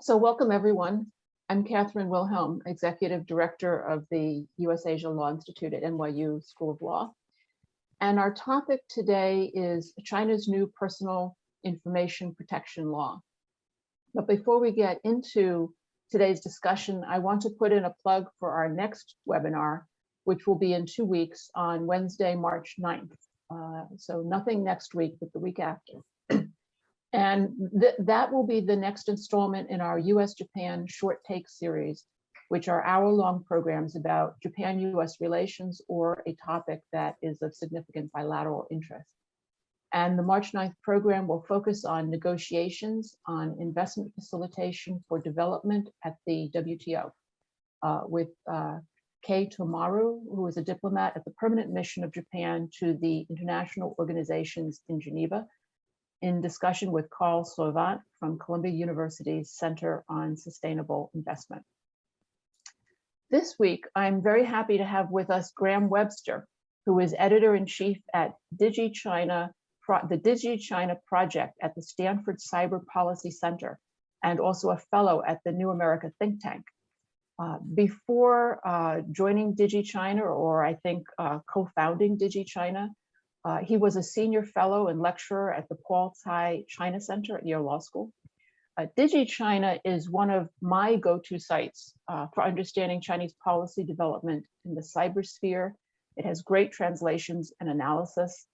So welcome everyone. I'm Katherine Wilhelm, Executive Director of the US Asia Law Institute at NYU School of Law. And our topic today is China's new personal information protection law. But before we get into today's discussion, I want to put in a plug for our next webinar, which will be in 2 weeks on Wednesday, March 9th. So nothing next week, but the week after. And that will be the next installment in our US-Japan short take series, which are hour-long programs about Japan-US relations or a topic that is of significant bilateral interest. And the March 9th program will focus on negotiations on investment facilitation for development at the WTO with Kei Tomaru, who is a diplomat at the permanent mission of Japan to the international organizations in Geneva, in discussion with Carl Slovant from Columbia University's Center on Sustainable Investment. This week, I'm very happy to have with us Graham Webster, who is editor-in-chief at the DigiChina Project at the Stanford Cyber Policy Center, and also a fellow at the New America think tank. Before joining DigiChina, or I think co-founding DigiChina, he was a senior fellow and lecturer at the Paul Tsai China Center at Yale Law School. DigiChina is one of my go-to sites for understanding Chinese policy development in the cybersphere. It has great translations and analysis.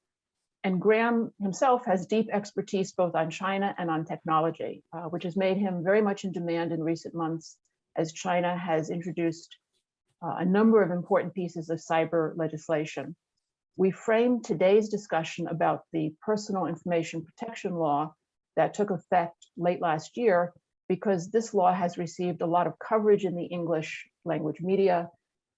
And Graham himself has deep expertise both on China and on technology, which has made him very much in demand in recent months as China has introduced a number of important pieces of cyber legislation. We framed today's discussion about the personal information protection law that took effect late last year because this law has received a lot of coverage in the English language media,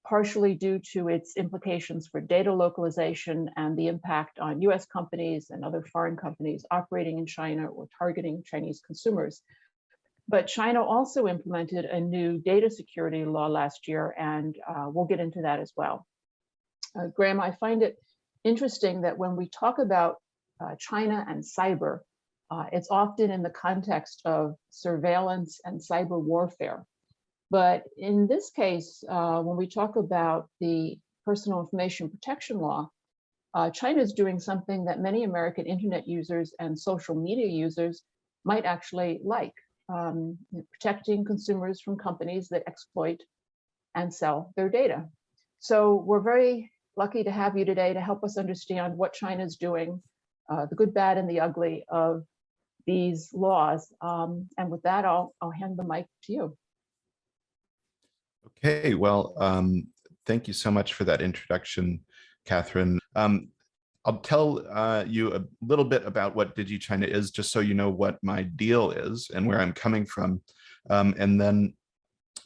partially due to its implications for data localization and the impact on US companies and other foreign companies operating in China or targeting Chinese consumers. But China also implemented a new data security law last year, and we'll get into that as well. Graham, I find it interesting that when we talk about China and cyber, it's often in the context of surveillance and cyber warfare. But in this case, when we talk about the personal information protection law, China is doing something that many American internet users and social media users might actually like, protecting consumers from companies that exploit and sell their data. So we're very lucky to have you today to help us understand what China's doing, the good, bad, and the ugly of these laws. And with that, I'll hand the mic to you. Okay, well, thank you so much for that introduction, Katherine. I'll tell you a little bit about what DigiChina is, just so you know what my deal is and where I'm coming from. And then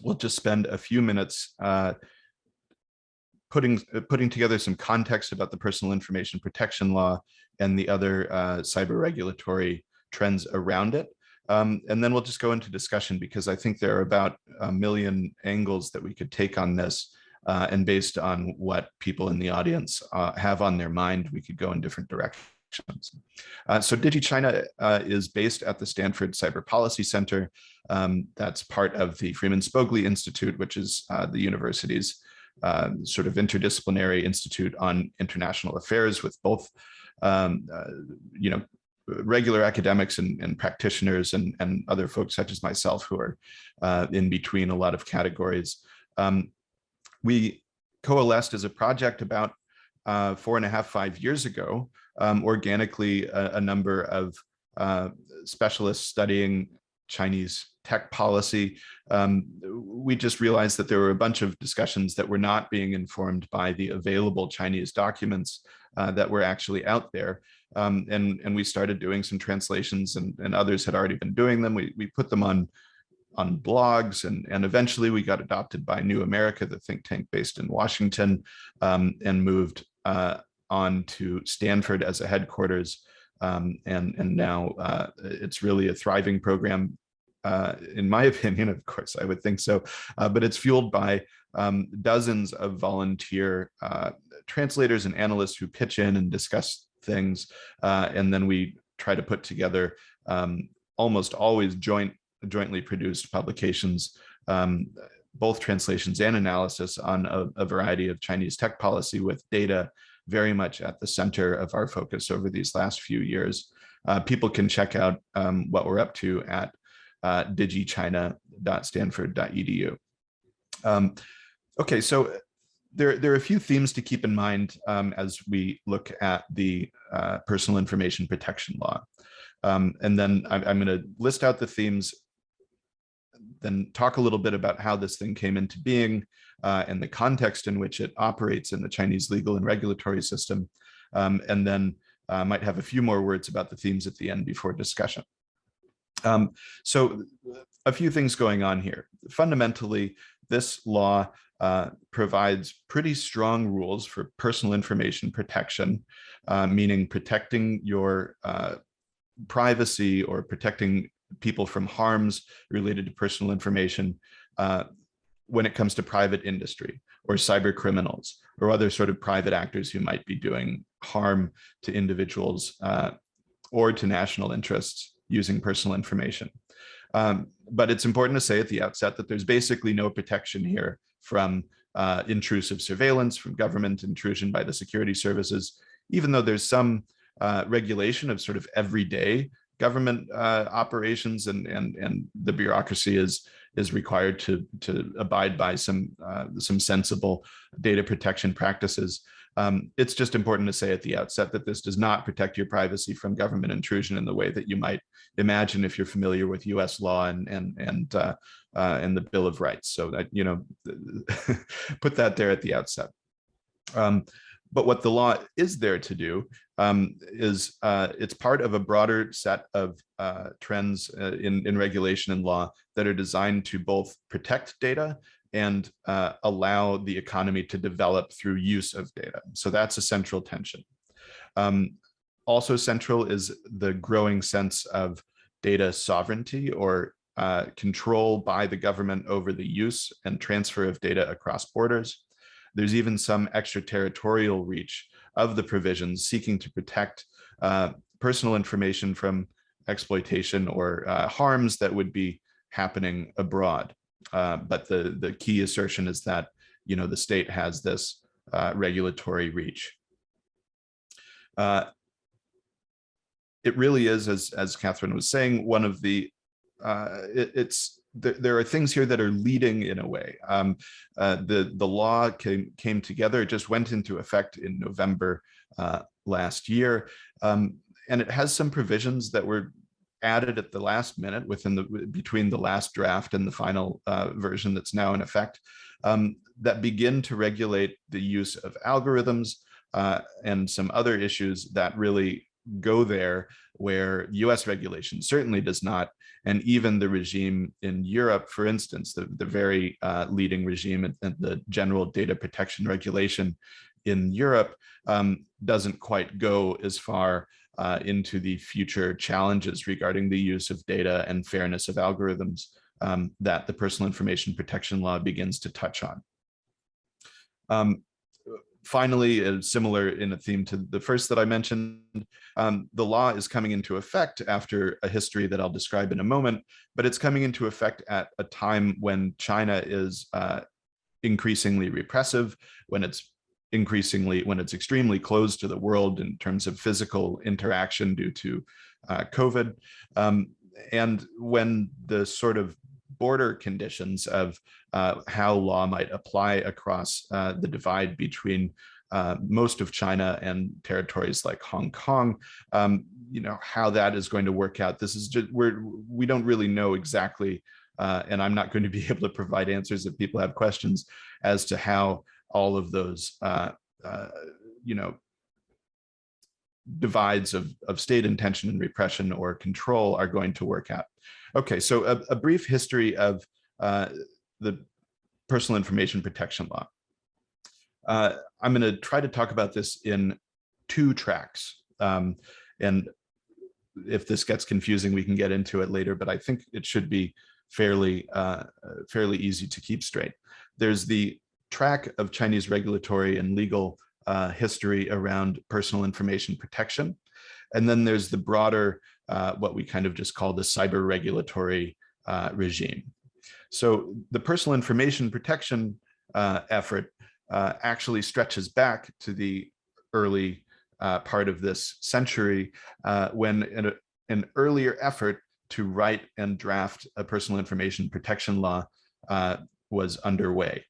we'll just spend a few minutes putting together some context about the personal information protection law and the other cyber regulatory trends around it. And then we'll just go into discussion because I think there are about 1 million angles that we could take on this. And based on what people in the audience have on their mind, we could go in different directions. So DigiChina is based at the Stanford Cyber Policy Center. That's part of the Freeman Spogli Institute, which is the university's sort of interdisciplinary institute on international affairs with both, regular academics and practitioners and other folks such as myself who are in between a lot of categories. We coalesced as a project about 4.5–5 years ago, organically a number of specialists studying Chinese tech policy. We just realized that there were a bunch of discussions that were not being informed by the available Chinese documents that were actually out there. And we started doing some translations, and others had already been doing them. We put them on blogs, and eventually we got adopted by New America, the think tank based in Washington, and moved on to Stanford as a headquarters. And now it's really a thriving program, in my opinion. Of course, I would think so, but it's fueled by dozens of volunteer translators and analysts who pitch in and discuss things, and then we try to put together almost always joint jointly produced publications, both translations and analysis on a variety of Chinese tech policy, with data very much at the center of our focus over these last few years. People can check out what we're up to at digichina.stanford.edu. Okay, so there are a few themes to keep in mind as we look at the personal information protection law. And then I'm going to list out the themes, then talk a little bit about how this thing came into being and the context in which it operates in the Chinese legal and regulatory system. And then might have a few more words about the themes at the end before discussion. So a few things going on here. Fundamentally, this law provides pretty strong rules for personal information protection, meaning protecting your privacy or protecting people from harms related to personal information when it comes to private industry or cyber criminals or other sort of private actors who might be doing harm to individuals or to national interests using personal information. But it's important to say at the outset that there's basically no protection here from intrusive surveillance, from government intrusion by the security services, even though there's some regulation of sort of everyday government operations, and the bureaucracy is required to abide by some sensible data protection practices. It's just important to say at the outset that this does not protect your privacy from government intrusion in the way that you might imagine if you're familiar with U.S. law and the Bill of Rights. So that, you know, put that there at the outset. But what the law is there to do is it's part of a broader set of trends in regulation and law that are designed to both protect data and allow the economy to develop through use of data. So that's a central tension. Also central is the growing sense of data sovereignty, or control by the government over the use and transfer of data across borders. There's even some extraterritorial reach of the provisions seeking to protect personal information from exploitation or harms that would be happening abroad. But the key assertion is that, you know, the state has this regulatory reach. It really is, as Katherine was saying, one of the there are things here that are leading in a way. The law came together, it just went into effect in November last year, and it has some provisions that were added at the last minute between the last draft and the final version that's now in effect, that begin to regulate the use of algorithms and some other issues that really go there where US regulation certainly does not. And even the regime in Europe, for instance, the very leading regime and the general data protection regulation in Europe doesn't quite go as far into the future challenges regarding the use of data and fairness of algorithms that the personal information protection law begins to touch on. Finally, similar in a theme to the first that I mentioned, the law is coming into effect after a history that I'll describe in a moment, but it's coming into effect at a time when China is increasingly repressive, when it's extremely closed to the world in terms of physical interaction due to COVID, and when the sort of border conditions of how law might apply across the divide between most of China and territories like Hong Kong, you know, how that is going to work out. This is just, we don't really know exactly, and I'm not going to be able to provide answers if people have questions as to how all of those, you know, divides of state intention and repression or control are going to work out. Okay, so a brief history of the personal information protection law. I'm going to try to talk about this in two tracks. And if this gets confusing, we can get into it later, but I think it should be fairly easy to keep straight. There's the track of Chinese regulatory and legal history around personal information protection. And then there's the broader, what we kind of just call the cyber regulatory regime. So the personal information protection effort actually stretches back to the early part of this century when an earlier effort to write and draft a personal information protection law was underway.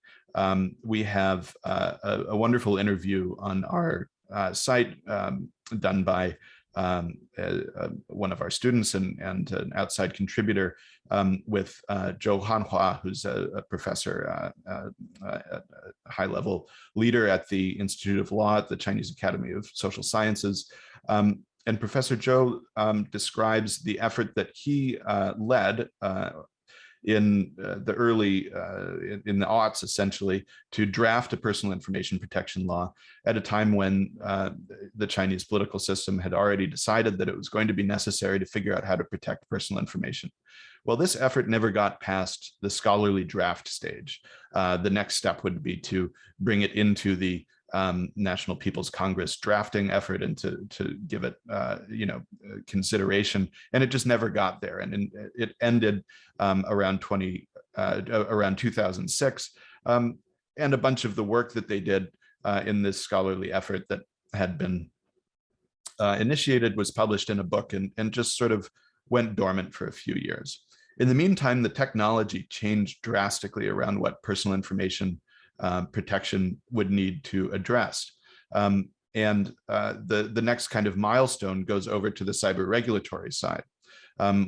We have a wonderful interview on our site done by one of our students and an outside contributor with Zhou Hanhua, who's a professor, a high-level leader at the Institute of Law at the Chinese Academy of Social Sciences. And Professor Zhou describes the effort that he led in the early, in the aughts, essentially, to draft a personal information protection law at a time when the Chinese political system had already decided that it was going to be necessary to figure out how to protect personal information. Well, this effort never got past the scholarly draft stage. The next step would be to bring it into the National People's Congress drafting effort and to give it, consideration, and it just never got there. And it ended around 2006, and a bunch of the work that they did in this scholarly effort that had been initiated was published in a book and just sort of went dormant for a few years. In the meantime, the technology changed drastically around what personal information protection would need to address. The next kind of milestone goes over to the cyber regulatory side.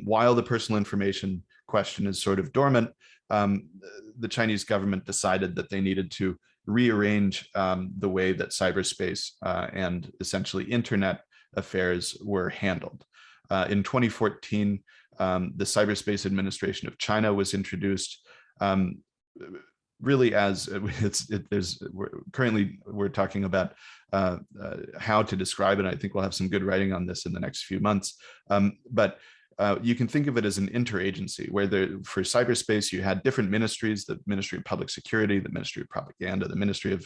While the personal information question is sort of dormant, the Chinese government decided that they needed to rearrange the way that cyberspace and essentially internet affairs were handled. In 2014, the Cyberspace Administration of China was introduced. Really, as we're talking about how to describe it. I think we'll have some good writing on this in the next few months. But you can think of it as an interagency where for cyberspace, you had different ministries: the Ministry of Public Security, the Ministry of Propaganda, the Ministry of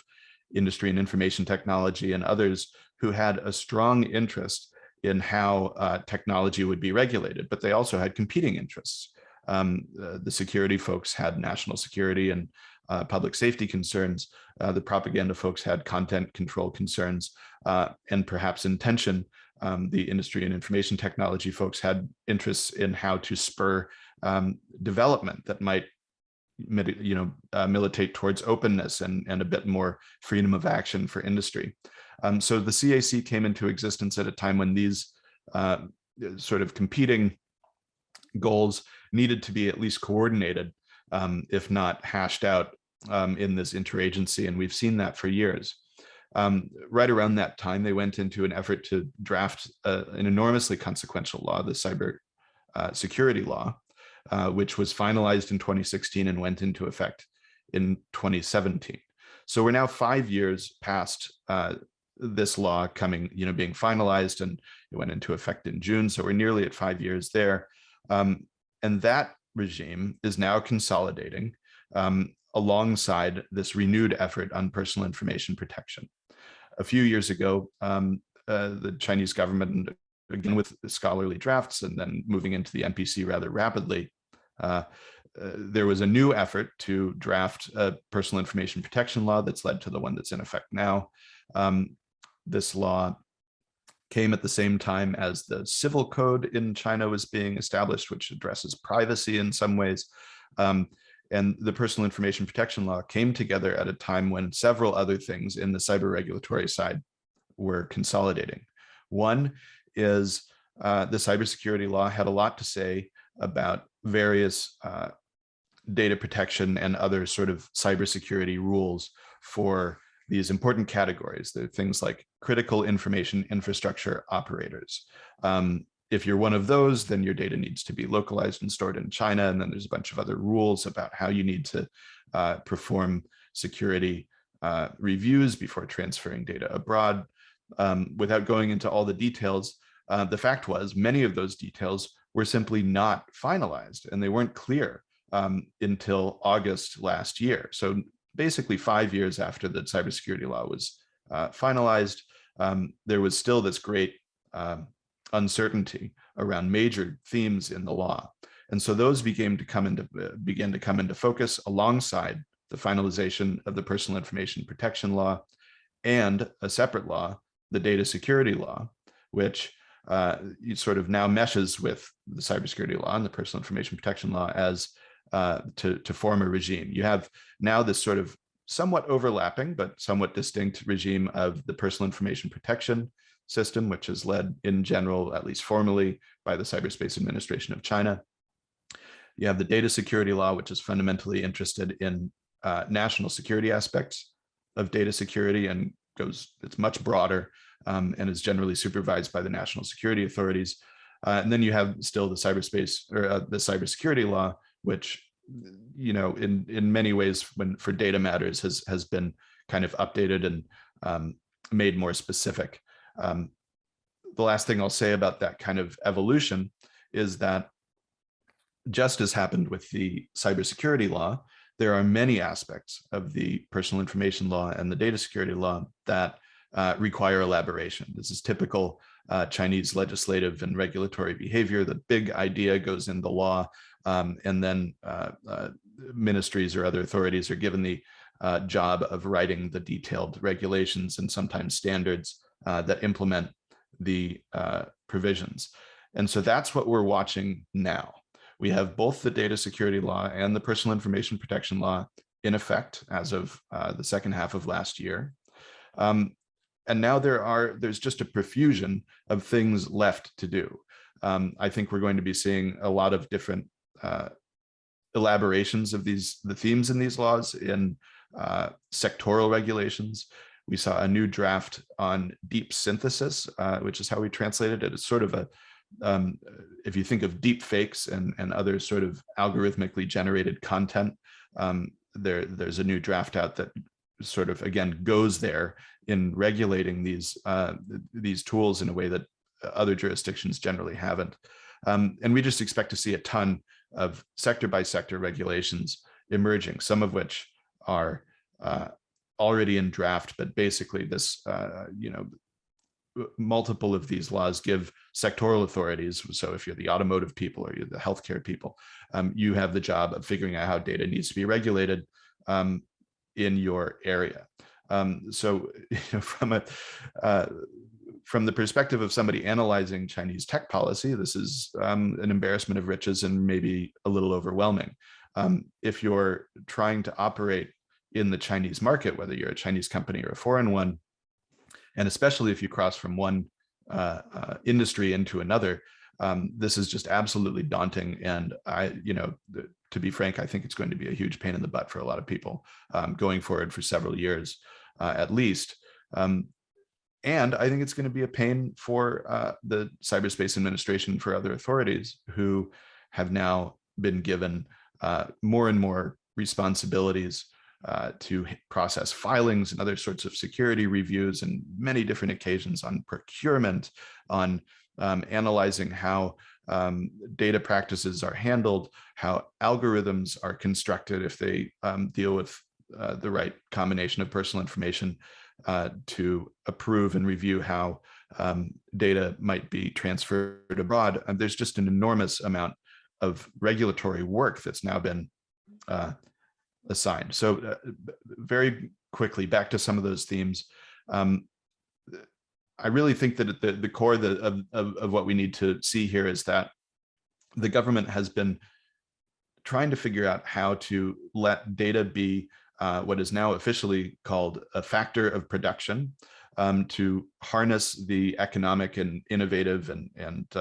Industry and Information Technology, and others who had a strong interest in how technology would be regulated, but they also had competing interests. The security folks had national security and public safety concerns. The propaganda folks had content control concerns, and perhaps in tension, the industry and information technology folks had interests in how to spur development that might militate towards openness and a bit more freedom of action for industry. So the CAC came into existence at a time when these sort of competing goals needed to be at least coordinated, if not hashed out in this interagency, and we've seen that for years. Right around that time, they went into an effort to draft an enormously consequential law, the Cyber Security Law, which was finalized in 2016 and went into effect in 2017. So we're now 5 years past this law being finalized, and it went into effect in June. So we're nearly at 5 years there. And that regime is now consolidating alongside this renewed effort on personal information protection. A few years ago, the Chinese government, again with scholarly drafts and then moving into the NPC rather rapidly, there was a new effort to draft a personal information protection law that's led to the one that's in effect now. This law came at the same time as the civil code in China was being established, which addresses privacy in some ways. And the personal information protection law came together at a time when several other things in the cyber regulatory side were consolidating. One is the cybersecurity law had a lot to say about various data protection and other sort of cybersecurity rules for these important categories. There are things like critical information infrastructure operators. If you're one of those, then your data needs to be localized and stored in China. And then there's a bunch of other rules about how you need to perform security reviews before transferring data abroad. Without going into all the details, the fact was many of those details were simply not finalized, and they weren't clear until August last year. So basically 5 years after the cybersecurity law was finalized, there was still this great uncertainty around major themes in the law. And so those began to come into focus alongside the finalization of the Personal Information Protection Law and a separate law, the Data Security Law, which sort of now meshes with the cybersecurity law and the Personal Information Protection Law as to form a regime. You have now this sort of somewhat overlapping but somewhat distinct regime of the Personal Information Protection System, which is led in general, at least formally, by the Cyberspace Administration of China. You have the Data Security Law, which is fundamentally interested in national security aspects of data security and it's much broader and is generally supervised by the national security authorities. And then you have still the cyberspace or the cybersecurity law, which, you know, in many ways, for data matters, has been kind of updated and made more specific. The last thing I'll say about that kind of evolution is that, just as happened with the cybersecurity law, there are many aspects of the personal information law and the data security law that require elaboration. This is typical Chinese legislative and regulatory behavior. The big idea goes in the law, and then ministries or other authorities are given the job of writing the detailed regulations and sometimes standards that implement the provisions. And so that's what we're watching now. We have both the data security law and the personal information protection law in effect as of the second half of last year. And now there's just a profusion of things left to do. I think we're going to be seeing a lot of different elaborations of the themes in these laws in sectoral regulations. We saw a new draft on deep synthesis, which is how we translated it. It's sort of a, if you think of deep fakes and other sort of algorithmically generated content, there's a new draft out that sort of, again, goes there in regulating these tools in a way that other jurisdictions generally haven't. And we just expect to see a ton of sector by sector regulations emerging, some of which are already in draft, but basically this, multiple of these laws give sectoral authorities. So if you're the automotive people or you're the healthcare people, you have the job of figuring out how data needs to be regulated in your area. So from the perspective of somebody analyzing Chinese tech policy, this is an embarrassment of riches and maybe a little overwhelming. If you're trying to operate in the Chinese market, whether you're a Chinese company or a foreign one, and especially if you cross from one industry into another, this is just absolutely daunting. And to be frank, I think it's going to be a huge pain in the butt for a lot of people going forward for several years at least. And I think it's going to be a pain for the Cyberspace Administration, for other authorities who have now been given more and more responsibilities to process filings and other sorts of security reviews and many different occasions on procurement, on analyzing how data practices are handled, how algorithms are constructed if they deal with the right combination of personal information to approve and review how data might be transferred abroad. And there's just an enormous amount of regulatory work that's now been assigned. So very quickly, back to some of those themes. I really think that at the core of what we need to see here is that the government has been trying to figure out how to let data be what is now officially called a factor of production, to harness the economic and innovative and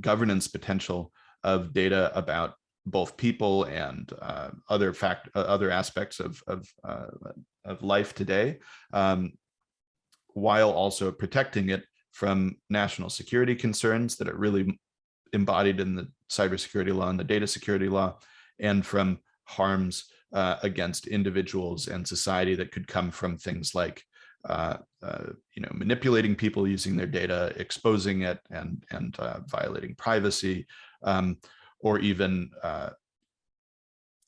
governance potential of data about both people and other aspects of life today, while also protecting it from national security concerns that are really embodied in the cybersecurity law and the data security law, and from harms against individuals and society that could come from things like manipulating people using their data, exposing it, and violating privacy, or even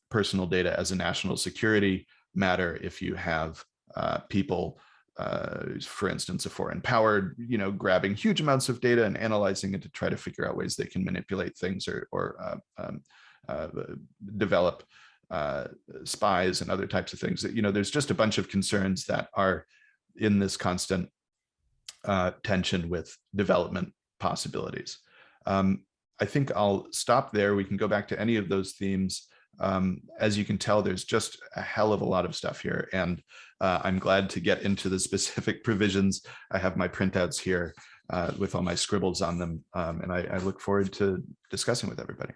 personal data as a national security matter if you have people for instance, a foreign power, grabbing huge amounts of data and analyzing it to try to figure out ways they can manipulate things or develop spies and other types of things. That there's just a bunch of concerns that are in this constant tension with development possibilities. I think I'll stop there. We can go back to any of those themes. As you can tell, there's just a hell of a lot of stuff here, and I'm glad to get into the specific provisions. I have my printouts here with all my scribbles on them, and I look forward to discussing with everybody.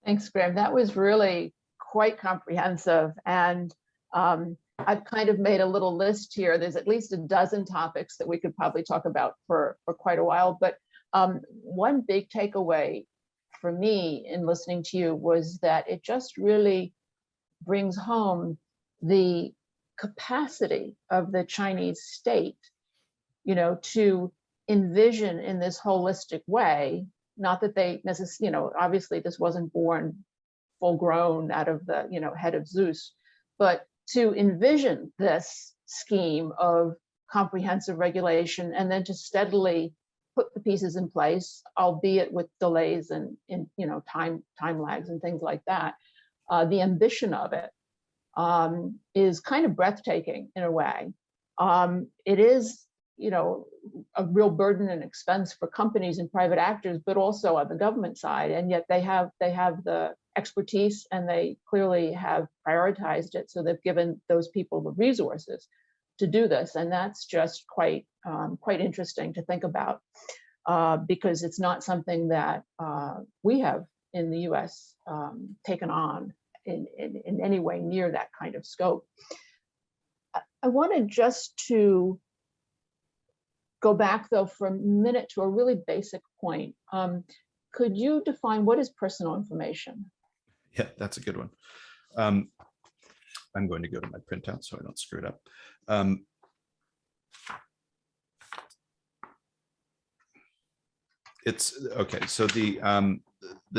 Thanks, Graham. That was really quite comprehensive, and I've kind of made a little list here. There's at least a dozen topics that we could probably talk about for quite a while, but one big takeaway for me in listening to you was that it just really brings home the capacity of the Chinese state, to envision in this holistic way. Not that they necessarily, obviously this wasn't born full grown out of the, head of Zeus, but to envision this scheme of comprehensive regulation and then to steadily put the pieces in place, albeit with delays and time lags and things like that. The ambition of it is kind of breathtaking in a way. It is, a real burden and expense for companies and private actors, but also on the government side. And yet they have the expertise, and they clearly have prioritized it. So they've given those people the resources to do this, and that's just quite interesting to think about, because it's not something that we have in the U.S. Taken on in any way near that kind of scope. I wanted just to go back, though, for a minute to a really basic point. Could you define what is personal information? Yeah, that's a good one. I'm going to go to my printout so I don't screw it up. It's okay. So the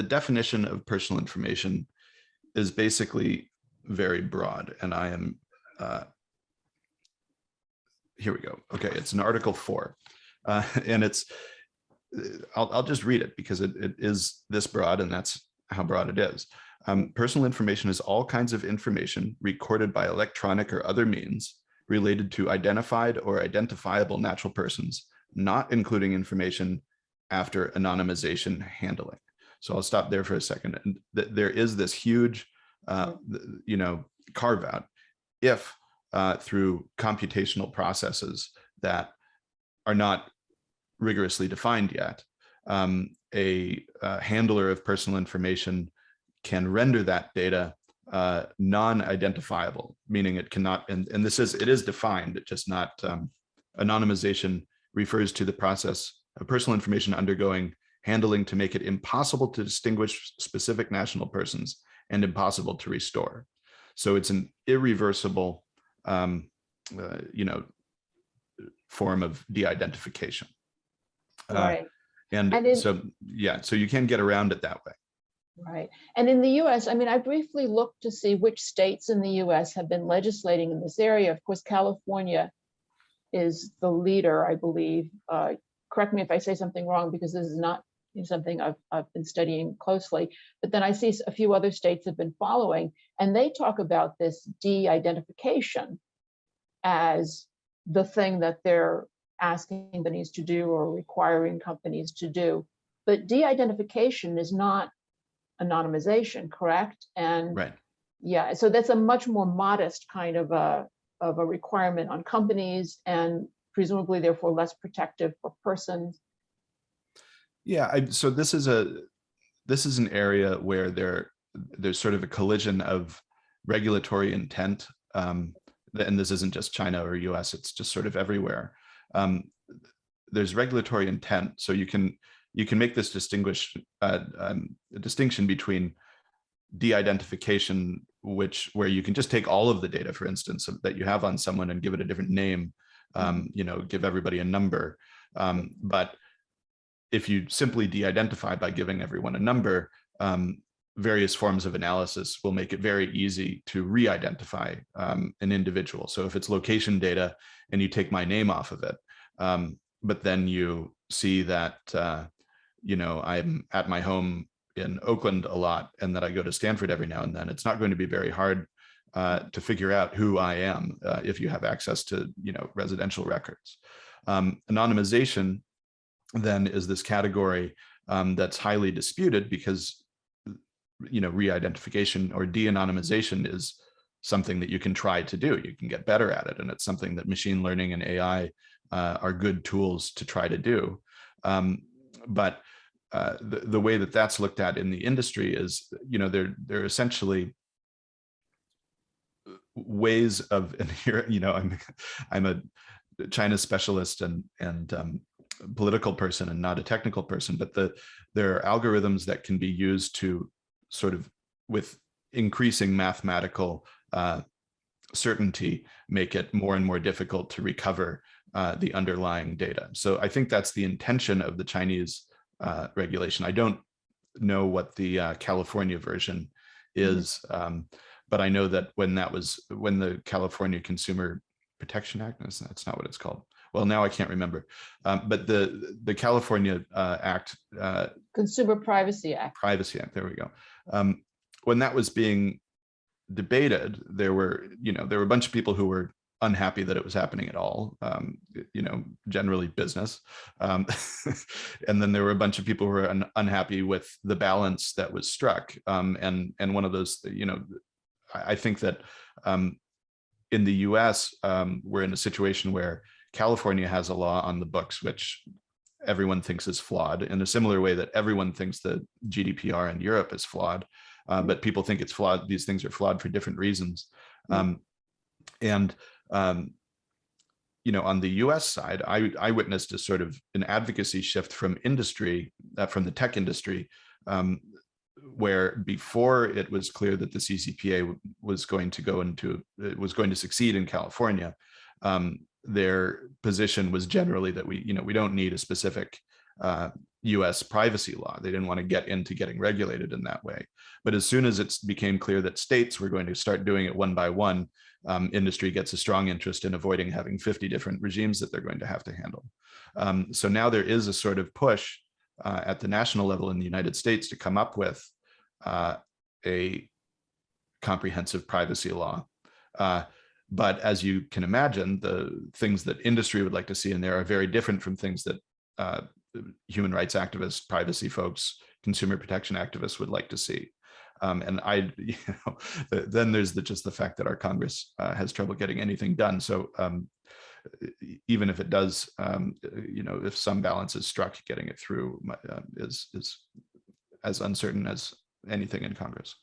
definition of personal information is basically very broad, and I am here we go. Okay, it's in Article 4, and it's I'll just read it because it is this broad, and that's how broad it is. Personal information is all kinds of information recorded by electronic or other means related to identified or identifiable natural persons, not including information after anonymization handling. So I'll stop there for a second. And there is this huge, carve out if through computational processes that are not rigorously defined yet, a handler of personal information can render that data non-identifiable, meaning it cannot, and it is defined, it's just not, anonymization refers to the process of personal information undergoing handling to make it impossible to distinguish specific national persons and impossible to restore. So it's an irreversible, form of de-identification. Right. So you can get around it that way. Right. And in the US, I briefly looked to see which states in the US have been legislating in this area. Of course, California is the leader, I believe. Correct me if I say something wrong, because this is not something I've been studying closely. But then I see a few other states have been following, and they talk about this de-identification as the thing that they're asking companies to do or requiring companies to do. But de-identification is not anonymization, correct? And right. Yeah, so that's a much more modest kind of a requirement on companies, and presumably therefore less protective for persons. Yeah, so this is an area where there's sort of a collision of regulatory intent, and this isn't just China or US, it's just sort of everywhere. There's regulatory intent, so you can make this distinction between de-identification, where you can just take all of the data, for instance, that you have on someone and give it a different name, give everybody a number. But if you simply de-identify by giving everyone a number, various forms of analysis will make it very easy to re-identify an individual. So if it's location data and you take my name off of it, but then you see that, I'm at my home in Oakland a lot and that I go to Stanford every now and then, it's not going to be very hard to figure out who I am if you have access to, residential records. Anonymization then is this category that's highly disputed because re-identification or de-anonymization is something that you can try to do. You can get better at it, and it's something that machine learning and AI are good tools to try to do. But the way that that's looked at in the industry is, they're essentially ways of, and here, I'm a China specialist and political person and not a technical person, but there are algorithms that can be used to sort of, with increasing mathematical certainty, make it more and more difficult to recover the underlying data. So I think that's the intention of the Chinese regulation. I don't know what the California version is, but I know that when the California Consumer Protection Act, that's not what it's called. Well, now I can't remember, but the California Act, Consumer Privacy Act. Privacy Act. There we go. When that was being debated, there were a bunch of people who were unhappy that it was happening at all. Generally business, and then there were a bunch of people who were unhappy with the balance that was struck. And one of those, I think that in the U.S. We're in a situation where California has a law on the books which everyone thinks is flawed, in a similar way that everyone thinks the GDPR in Europe is flawed, but people think it's flawed. These things are flawed for different reasons. On the US side, I witnessed a sort of an advocacy shift from industry, from the tech industry, where before it was clear that the CCPA was going to succeed in California, their position was generally that we don't need a specific US privacy law. They didn't want to get into getting regulated in that way. But as soon as it became clear that states were going to start doing it one by one, industry gets a strong interest in avoiding having 50 different regimes that they're going to have to handle. So now there is a sort of push at the national level in the United States to come up with a comprehensive privacy law. But as you can imagine, the things that industry would like to see in there are very different from things that human rights activists, privacy folks, consumer protection activists would like to see. And then there's just the fact that our Congress has trouble getting anything done. So even if it does, if some balance is struck, getting it through is as uncertain as anything in Congress.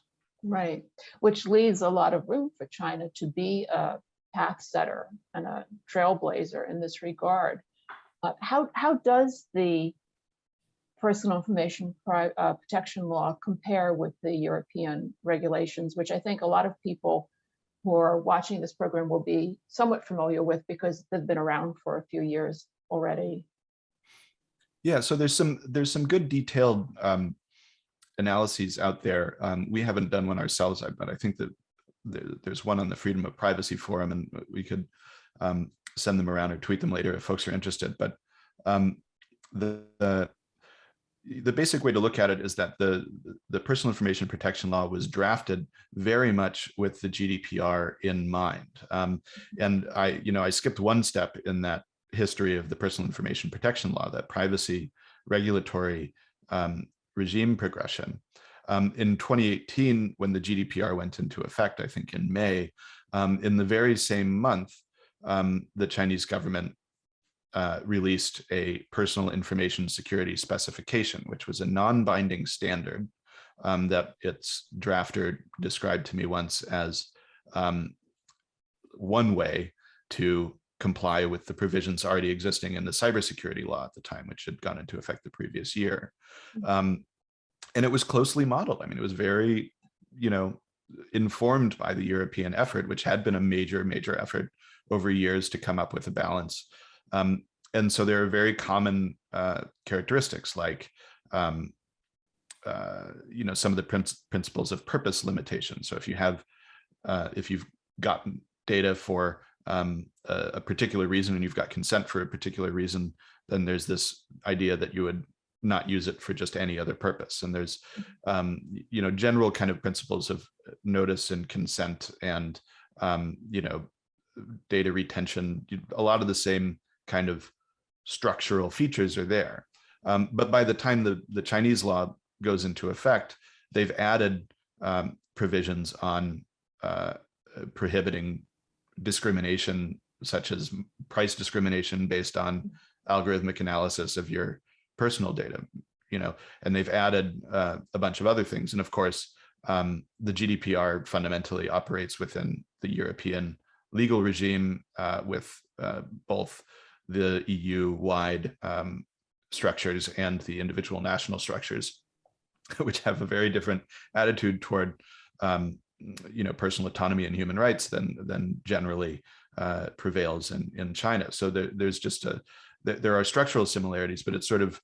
Right, which leaves a lot of room for China to be a path setter and a trailblazer in this regard. How does the personal information protection law compare with the European regulations, which I think a lot of people who are watching this program will be somewhat familiar with because they've been around for a few years already? Yeah, so there's some good detailed analyses out there. We haven't done one ourselves, but I think that there's one on the Freedom of Privacy Forum, and we could send them around or tweet them later if folks are interested. But the basic way to look at it is that the personal information protection law was drafted very much with the GDPR in mind. And I skipped one step in that history of the personal information protection law, that privacy regulatory regime progression. In 2018, when the GDPR went into effect, I think in May, in the very same month, the Chinese government released a personal information security specification, which was a non-binding standard that its drafter described to me once as one way to comply with the provisions already existing in the cybersecurity law at the time, which had gone into effect the previous year. And it was closely modeled. I mean, it was very, informed by the European effort, which had been a major effort over years to come up with a balance. And so there are very common characteristics like some of the principles of purpose limitation. So if you've gotten data for a particular reason and you've got consent for a particular reason, then there's this idea that you would not use it for just any other purpose. And there's general kind of principles of notice and consent and data retention. A lot of the same kind of structural features are there. But by the time the Chinese law goes into effect, they've added provisions on prohibiting discrimination, such as price discrimination based on algorithmic analysis of your personal data, and they've added a bunch of other things. And of course, the GDPR fundamentally operates within the European legal regime with both the EU-wide structures and the individual national structures, which have a very different attitude toward personal autonomy and human rights than generally prevails in China. So there's just there are structural similarities, but it's sort of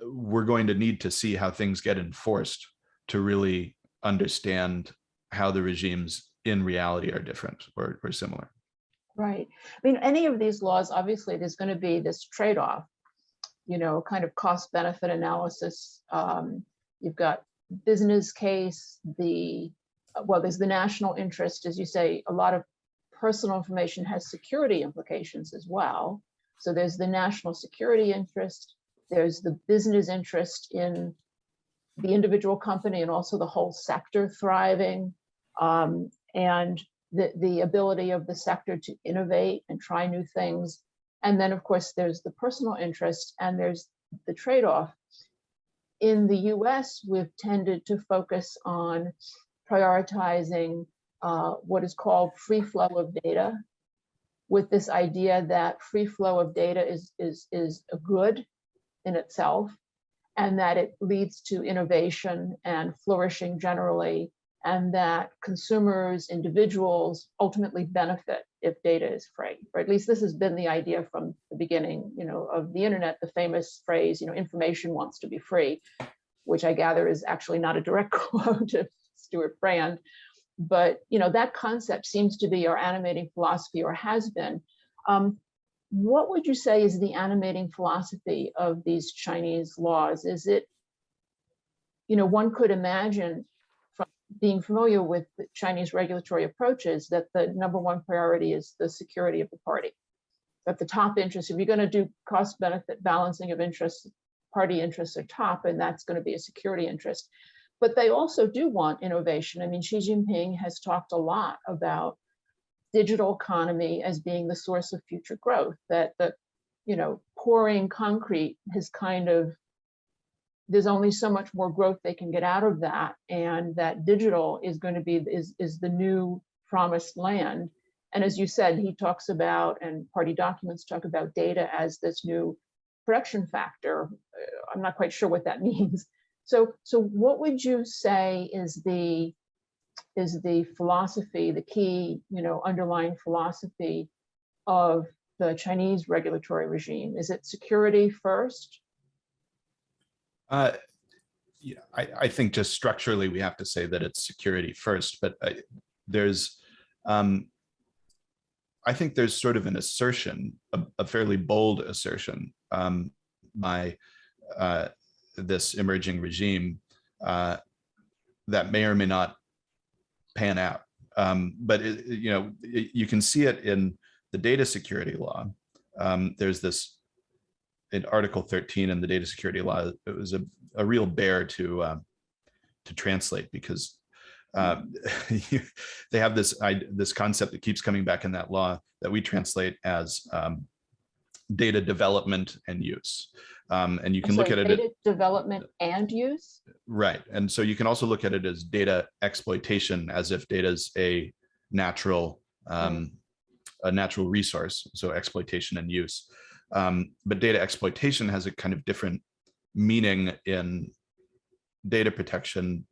we're going to need to see how things get enforced to really understand how the regimes in reality are different or similar. Right. I mean, any of these laws, obviously, there's going to be this trade-off, kind of cost-benefit analysis. You've got business case, there's the national interest. As you say, a lot of personal information has security implications as well. So there's the national security interest, there's the business interest in the individual company and also the whole sector thriving, and the ability of the sector to innovate and try new things. And then, of course, there's the personal interest and there's the trade-off. In the US, we've tended to focus on prioritizing what is called free flow of data, with this idea that free flow of data is a good in itself, and that it leads to innovation and flourishing generally, and that consumers, individuals ultimately benefit if data is free. Or at least this has been the idea from the beginning, of the internet, the famous phrase, information wants to be free, which I gather is actually not a direct quote of Stuart Brand. But that concept seems to be our animating philosophy, or has been. What would you say is the animating philosophy of these Chinese laws? Is it, one could imagine from being familiar with the Chinese regulatory approaches that the number one priority is the security of the party. That the top interest, if you're going to do cost benefit balancing of interests, party interests are top, and that's going to be a security interest. But they also do want innovation. I mean, Xi Jinping has talked a lot about digital economy as being the source of future growth, that the, pouring concrete has there's only so much more growth they can get out of that, and that digital is going to be, is the new promised land. And as you said, he talks about, and party documents talk about data as this new production factor. I'm not quite sure what that means. So what would you say is the philosophy, the key, underlying philosophy of the Chinese regulatory regime? Is it security first? I think just structurally we have to say that it's security first, but I think there's sort of an assertion, a fairly bold assertion by this emerging regime that may or may not pan out. But you can see it in the data security law. There's this in Article 13 in the data security law. It was a real bear to translate, because they have this concept that keeps coming back in that law that we translate as data development and use. And you can look at it. Data development and use? Right. And so you can also look at it as data exploitation, as if data is a natural resource. So exploitation and use. But data exploitation has a kind of different meaning in data protection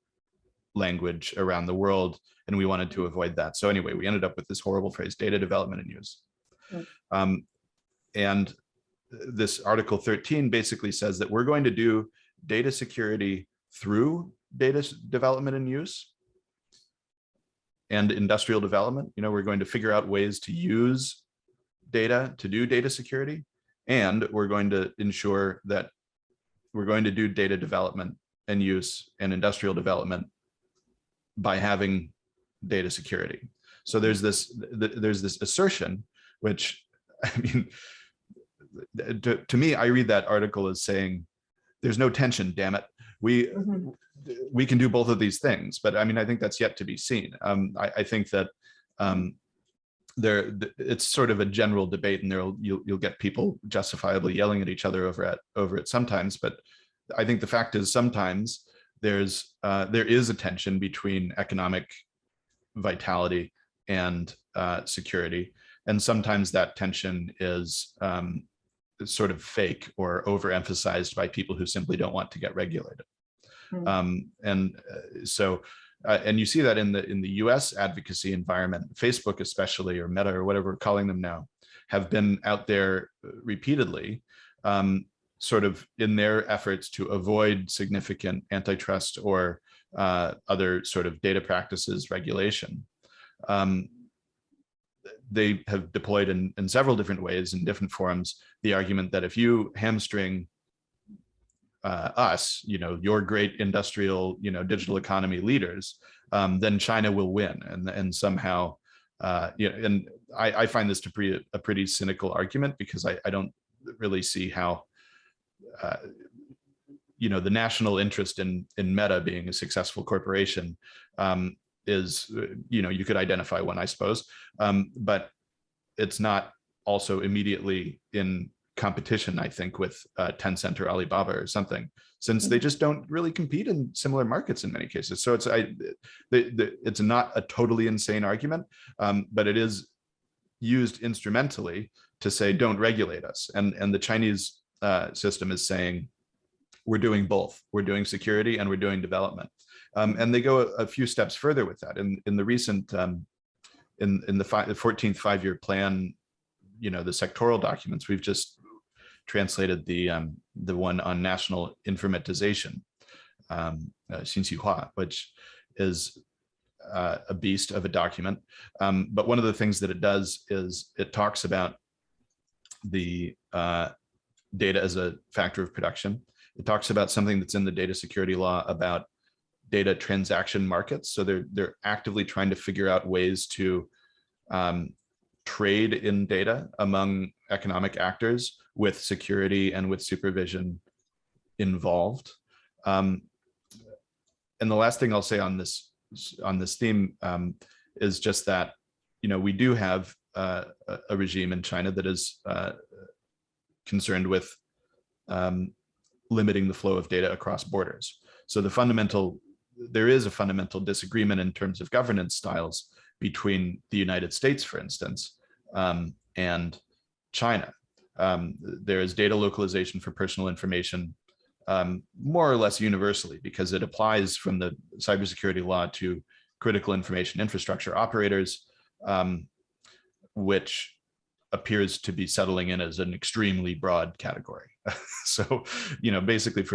language around the world, and we wanted to avoid that. So anyway, we ended up with this horrible phrase, data development and use. And this Article 13 basically says that we're going to do data security through data development and use and industrial development. You know, we're going to figure out ways to use data to do data security, and we're going to ensure that we're going to do data development and use and industrial development by having data security. So there's this assertion, which, I mean, to me, I read that article as saying, there's no tension, damn it. We can do both of these things, but I mean, I think that's yet to be seen. I think that it's sort of a general debate, and you'll get people justifiably yelling at each other over it sometimes. But I think the fact is sometimes there is a tension between economic vitality and security, and sometimes that tension is sort of fake or overemphasized by people who simply don't want to get regulated. And you see that in the US advocacy environment. Facebook especially, or Meta, or whatever we're calling them now, have been out there repeatedly, sort of in their efforts to avoid significant antitrust or other sort of data practices regulation. They have deployed in several different ways, in different forms, the argument that if you hamstring us, you know, your great industrial, you know, digital economy leaders, then China will win, and somehow, you know, and I find this to be a pretty cynical argument, because I don't really see how, you know, the national interest in Meta being a successful corporation is, you know, you could identify one, I suppose, but it's not also immediately in competition, I think, with Tencent or Alibaba or something, since they just don't really compete in similar markets in many cases. So it's not a totally insane argument, but it is used instrumentally to say, don't regulate us. And the Chinese system is saying, we're doing both. We're doing security and we're doing development. And they go a few steps further with that. In the recent, in the 14th five-year plan, you know, the sectoral documents, we've just translated the one on national informatization, Xinxihua, which is a beast of a document. But one of the things that it does is it talks about the data as a factor of production. It talks about something that's in the data security law about data transaction markets. So they're actively trying to figure out ways to trade in data among economic actors with security and with supervision involved. And the last thing I'll say on this theme is just that, you know, we do have a regime in China that is concerned with limiting the flow of data across borders. So there is a fundamental disagreement in terms of governance styles between the United States, for instance, and China. There is data localization for personal information more or less universally, because it applies from the cybersecurity law to critical information infrastructure operators, which appears to be settling in as an extremely broad category. So, you know, basically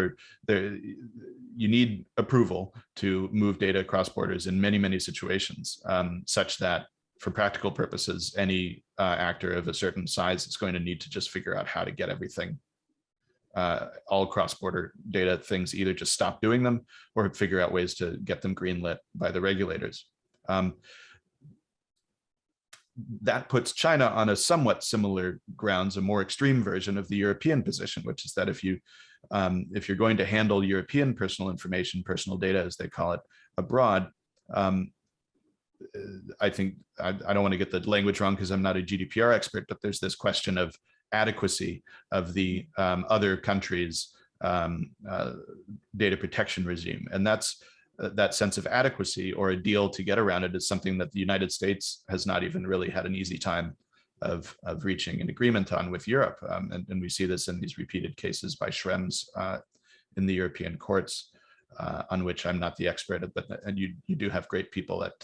you need approval to move data across borders in many, many situations, such that for practical purposes, any actor of a certain size is going to need to just figure out how to get everything, all cross-border data things, either just stop doing them or figure out ways to get them greenlit by the regulators. That puts China on a somewhat similar grounds, a more extreme version of the European position, which is that if you're going to handle European personal information, personal data, as they call it, abroad, I think, I don't want to get the language wrong because I'm not a GDPR expert, but there's this question of adequacy of the other countries' data protection regime. And that's that sense of adequacy, or a deal to get around it, is something that the United States has not even really had an easy time of reaching an agreement on with Europe. And we see this in these repeated cases by Schrems in the European courts, on which I'm not the expert, but you do have great people at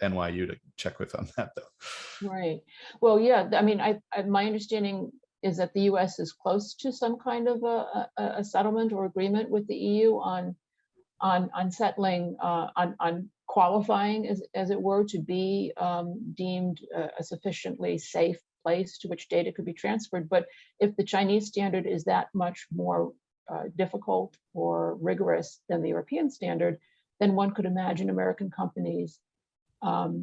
NYU to check with on that, though. Right. Well, yeah. I mean, my understanding is that the US is close to some kind of a settlement or agreement with the EU on settling, on qualifying, as it were, to be deemed a sufficiently safe place to which data could be transferred. But if the Chinese standard is that much more difficult or rigorous than the European standard, then one could imagine American companies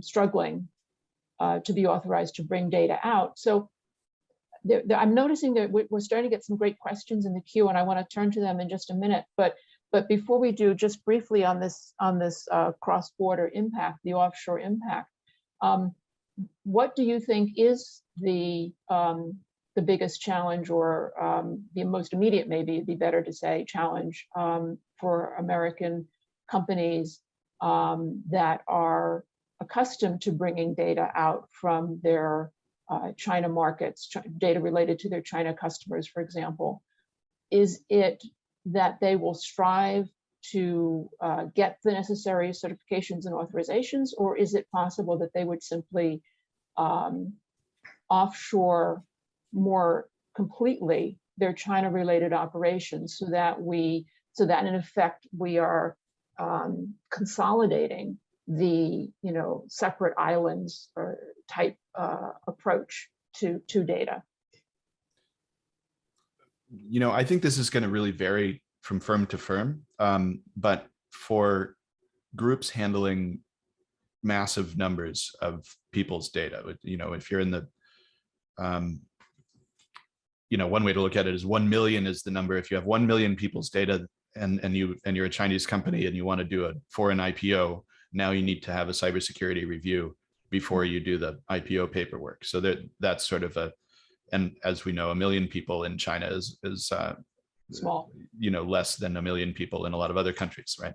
struggling to be authorized to bring data out. So I'm noticing that we're starting to get some great questions in the queue, and I want to turn to them in just a minute. But before we do, just briefly on this cross-border impact, the offshore impact, what do you think is the biggest challenge, or the most immediate, maybe it'd be better to say, challenge for American companies that are accustomed to bringing data out from their China markets, data related to their China customers, for example? Is it that they will strive to get the necessary certifications and authorizations, or is it possible that they would simply offshore more completely their China-related operations, so that in effect we are consolidating the separate islands or type approach to data? I think this is going to really vary from firm to firm, but for groups handling massive numbers of people's data, if you're in the one way to look at it is 1 million is the number. If you have 1 million people's data and you're a Chinese company and you want to do a foreign IPO, now you need to have a cybersecurity review before you do the IPO paperwork. So that's sort of and as we know, 1 million people in China is small, less than 1 million people in a lot of other countries, right?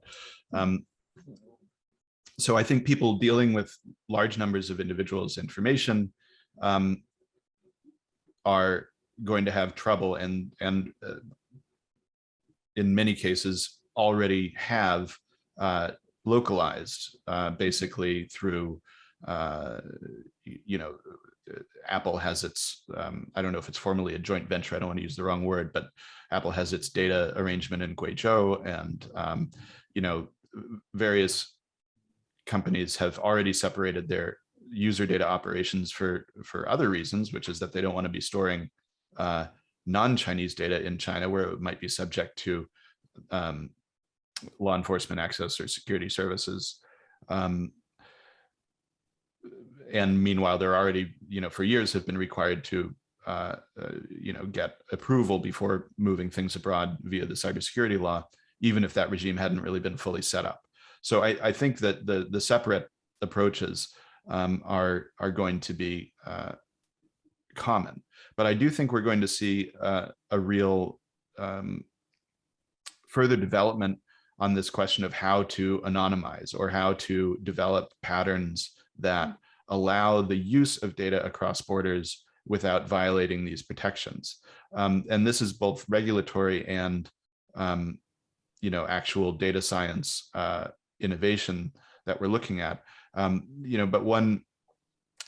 So I think people dealing with large numbers of individuals' information are going to have trouble, and in many cases already have localized, basically through Apple has its, I don't know if it's formally a joint venture, I don't want to use the wrong word, but Apple has its data arrangement in Guizhou, and various companies have already separated their user data operations for other reasons, which is that they don't want to be storing non-Chinese data in China, where it might be subject to law enforcement access or security services. And meanwhile, they're already, for years have been required to, get approval before moving things abroad via the cybersecurity law, even if that regime hadn't really been fully set up. So I think that the separate approaches are going to be common, but I do think we're going to see a real further development on this question of how to anonymize or how to develop patterns that allow the use of data across borders without violating these protections. And this is both regulatory and actual data science innovation that we're looking at. But one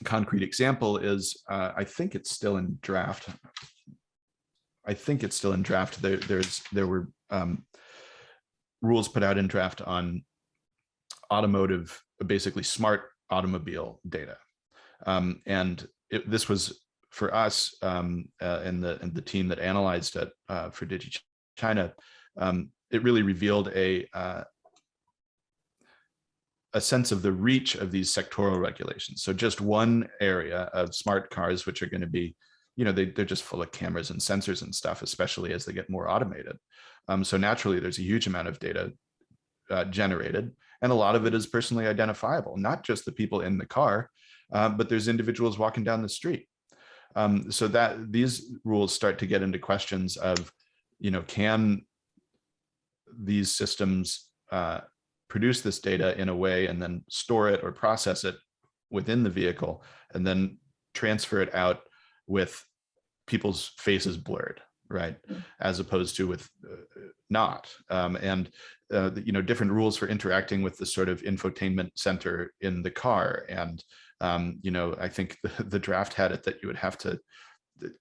concrete example is, I think it's still in draft. There were rules put out in draft on automotive, basically smart automobile data. And this was for us and the team that analyzed it for DigiChina. It really revealed a sense of the reach of these sectoral regulations. So just one area of smart cars, which are going to be, they're just full of cameras and sensors and stuff, especially as they get more automated. So naturally, there's a huge amount of data generated, and a lot of it is personally identifiable, not just the people in the car, but there's individuals walking down the street. So that these rules start to get into questions of, can these systems produce this data in a way and then store it or process it within the vehicle and then transfer it out with people's faces blurred, right? As opposed to with not. Different rules for interacting with the sort of infotainment center in the car. And, I think the draft had it that you would have to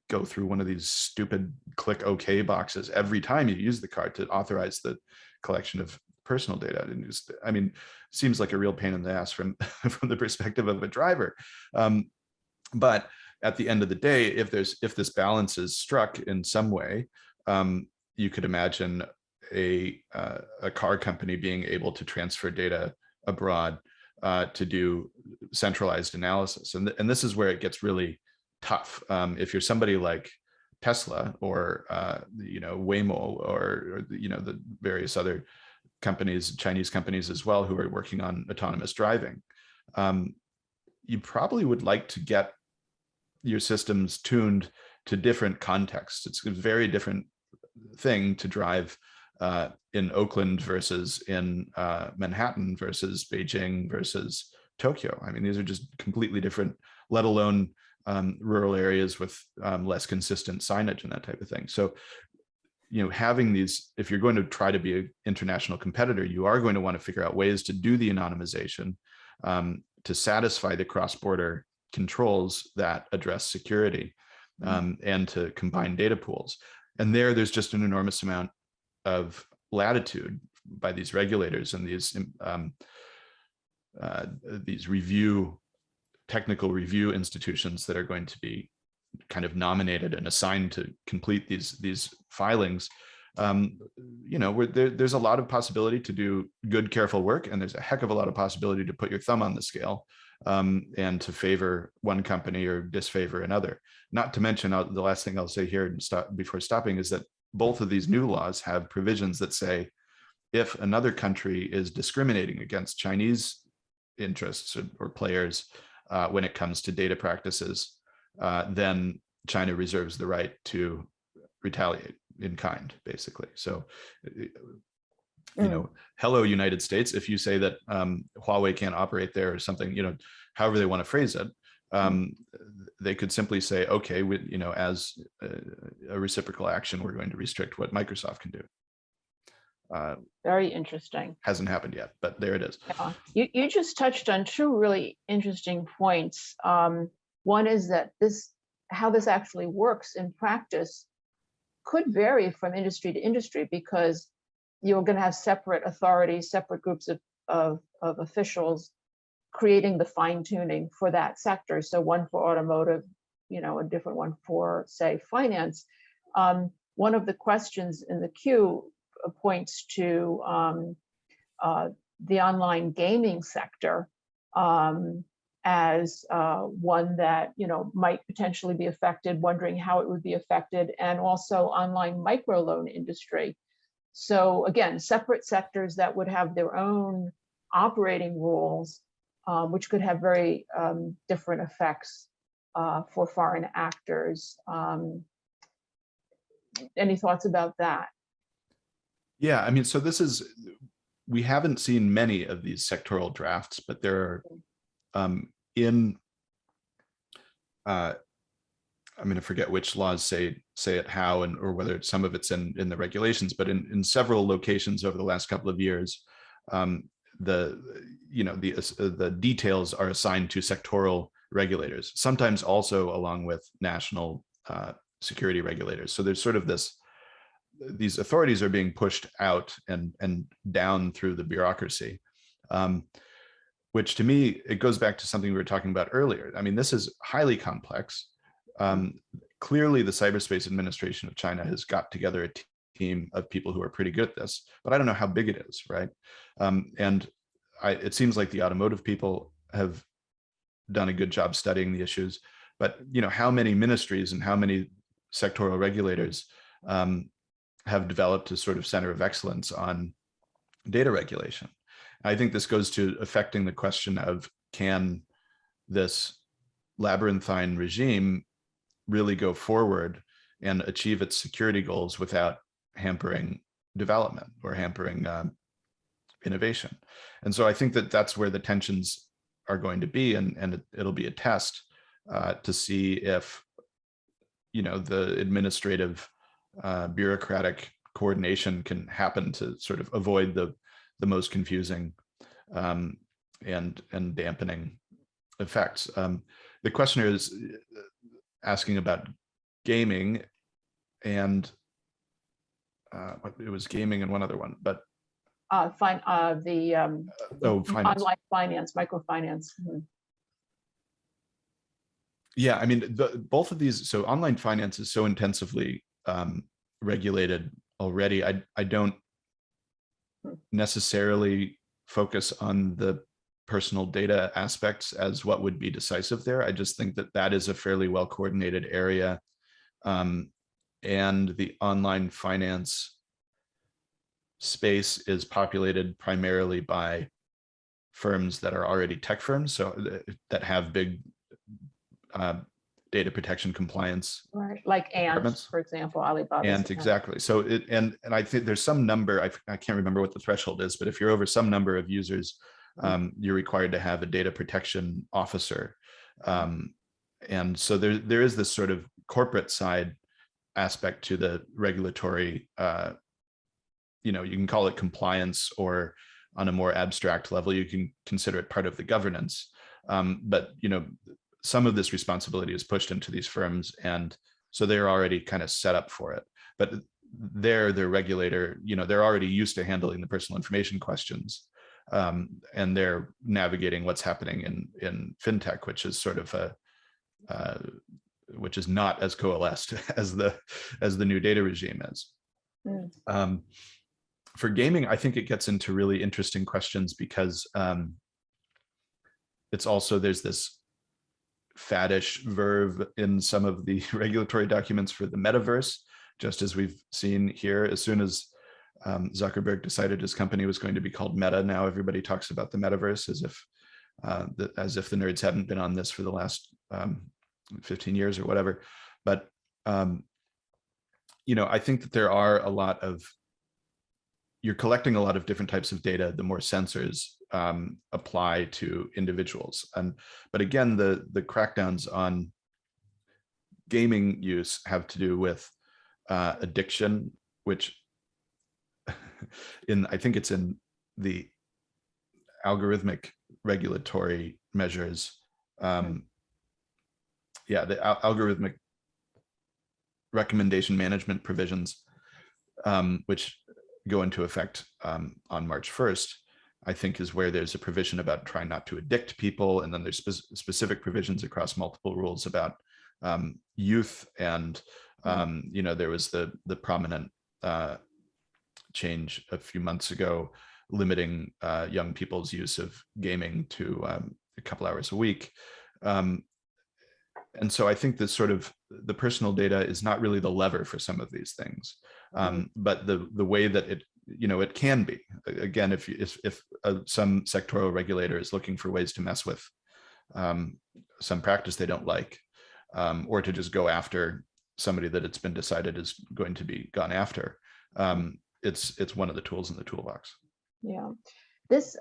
go through one of these stupid click OK boxes every time you use the card to authorize the collection of personal data. And just, I mean, seems like a real pain in the ass from from the perspective of a driver. But at the end of the day, if this balance is struck in some way, you could imagine a car company being able to transfer data abroad to do centralized analysis. And this is where it gets really tough. If you're somebody like Tesla or Waymo or the various other companies, Chinese companies as well, who are working on autonomous driving, you probably would like to get your systems tuned to different contexts. It's a very different thing to drive in Oakland versus in Manhattan versus Beijing versus Tokyo. I mean, these are just completely different, let alone rural areas with less consistent signage and that type of thing. So, having these, if you're going to try to be an international competitor, you are going to want to figure out ways to do the anonymization to satisfy the cross-border controls that address security and to combine data pools. And there's just an enormous amount of latitude by these regulators and these technical review institutions that are going to be kind of nominated and assigned to complete these filings. There's a lot of possibility to do good, careful work, and there's a heck of a lot of possibility to put your thumb on the scale and to favor one company or disfavor another. Not to mention, the last thing I'll say here before stopping is that both of these new laws have provisions that say if another country is discriminating against Chinese interests or players when it comes to data practices, then China reserves the right to retaliate in kind, basically. So, hello, United States, if you say that Huawei can't operate there or something, however they want to phrase it, they could simply say, okay, as a reciprocal action, we're going to restrict what Microsoft can do. Very interesting. Hasn't happened yet, but there it is. Yeah. You just touched on two really interesting points. One is that how this actually works in practice could vary from industry to industry, because you're going to have separate authorities, separate groups of officials creating the fine tuning for that sector. So one for automotive, a different one for, say, finance. One of the questions in the queue points to the online gaming sector as one that might potentially be affected, wondering how it would be affected, and also online microloan industry. So again, separate sectors that would have their own operating rules, which could have very different effects for foreign actors. Any thoughts about that? Yeah, I mean, so we haven't seen many of these sectoral drafts, but there are I'm going to forget which laws say it how, or whether some of it's in the regulations, but in several locations over the last couple of years, the details are assigned to sectoral regulators, sometimes also along with national security regulators. So there's sort of these authorities are being pushed out and down through the bureaucracy, which to me, it goes back to something we were talking about earlier. I mean, this is highly complex. Clearly, the Cyberspace Administration of China has got together a team of people who are pretty good at this, but I don't know how big it is, right? It seems like the automotive people have done a good job studying the issues, but how many ministries and how many sectoral regulators have developed a sort of center of excellence on data regulation? I think this goes to affecting the question of, can this labyrinthine regime really go forward and achieve its security goals without hampering development or hampering innovation? And so I think that that's where the tensions are going to be, and it'll be a test to see if the administrative bureaucratic coordination can happen to sort of avoid the most confusing and dampening effects. The questioner is asking about gaming and it was gaming and one other one, but finance. Online finance, microfinance. Yeah, I mean, both of these. So online finance is so intensively regulated already. I don't necessarily focus on the personal data aspects as what would be decisive there. I just think that that is a fairly well coordinated area. And the online finance space is populated primarily by firms that are already tech firms, so that have big data protection compliance, right? Like Ant, for example, Alibaba. And exactly. So and I think there's some number, I can't remember what the threshold is, but if you're over some number of users, you're required to have a data protection officer. And so there is this sort of corporate side aspect to the regulatory, you can call it compliance, or on a more abstract level, you can consider it part of the governance. But some of this responsibility is pushed into these firms, and so they're already kind of set up for it. But their regulator, they're already used to handling the personal information questions, and they're navigating what's happening in fintech, which is sort of which is not as coalesced as the new data regime is. For gaming, I think it gets into really interesting questions because it's also, there's this faddish verb in some of the regulatory documents for the metaverse, just as we've seen here. As soon as Zuckerberg decided his company was going to be called Meta, now everybody talks about the metaverse as if the nerds haven't been on this for the last 15 years or whatever. But I think that there are a lot of, you're collecting a lot of different types of data, the more sensors apply to individuals. But again, the crackdowns on gaming use have to do with addiction, which I think it's in the algorithmic regulatory measures. The algorithmic recommendation management provisions, which go into effect on March 1st, I think is where there's a provision about trying not to addict people. And then there's specific provisions across multiple rules about youth. And, there was the prominent change a few months ago, limiting young people's use of gaming to a couple hours a week. And so I think this sort of, the personal data is not really the lever for some of these things, but the way that it can be. Again, if some sectoral regulator is looking for ways to mess with some practice they don't like, or to just go after somebody that it's been decided is going to be gone after, it's one of the tools in the toolbox. Yeah, this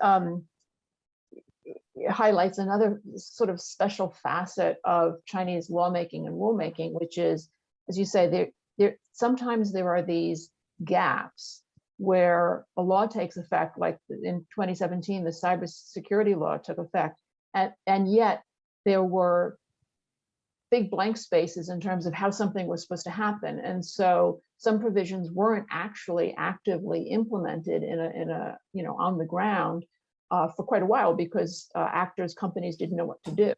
highlights another sort of special facet of Chinese lawmaking and rulemaking, which is, as you say, sometimes there are these gaps where a law takes effect, like in 2017, the cybersecurity law took effect, and yet there were big blank spaces in terms of how something was supposed to happen. And so some provisions weren't actually actively implemented in a on the ground for quite a while, because companies didn't know what to do.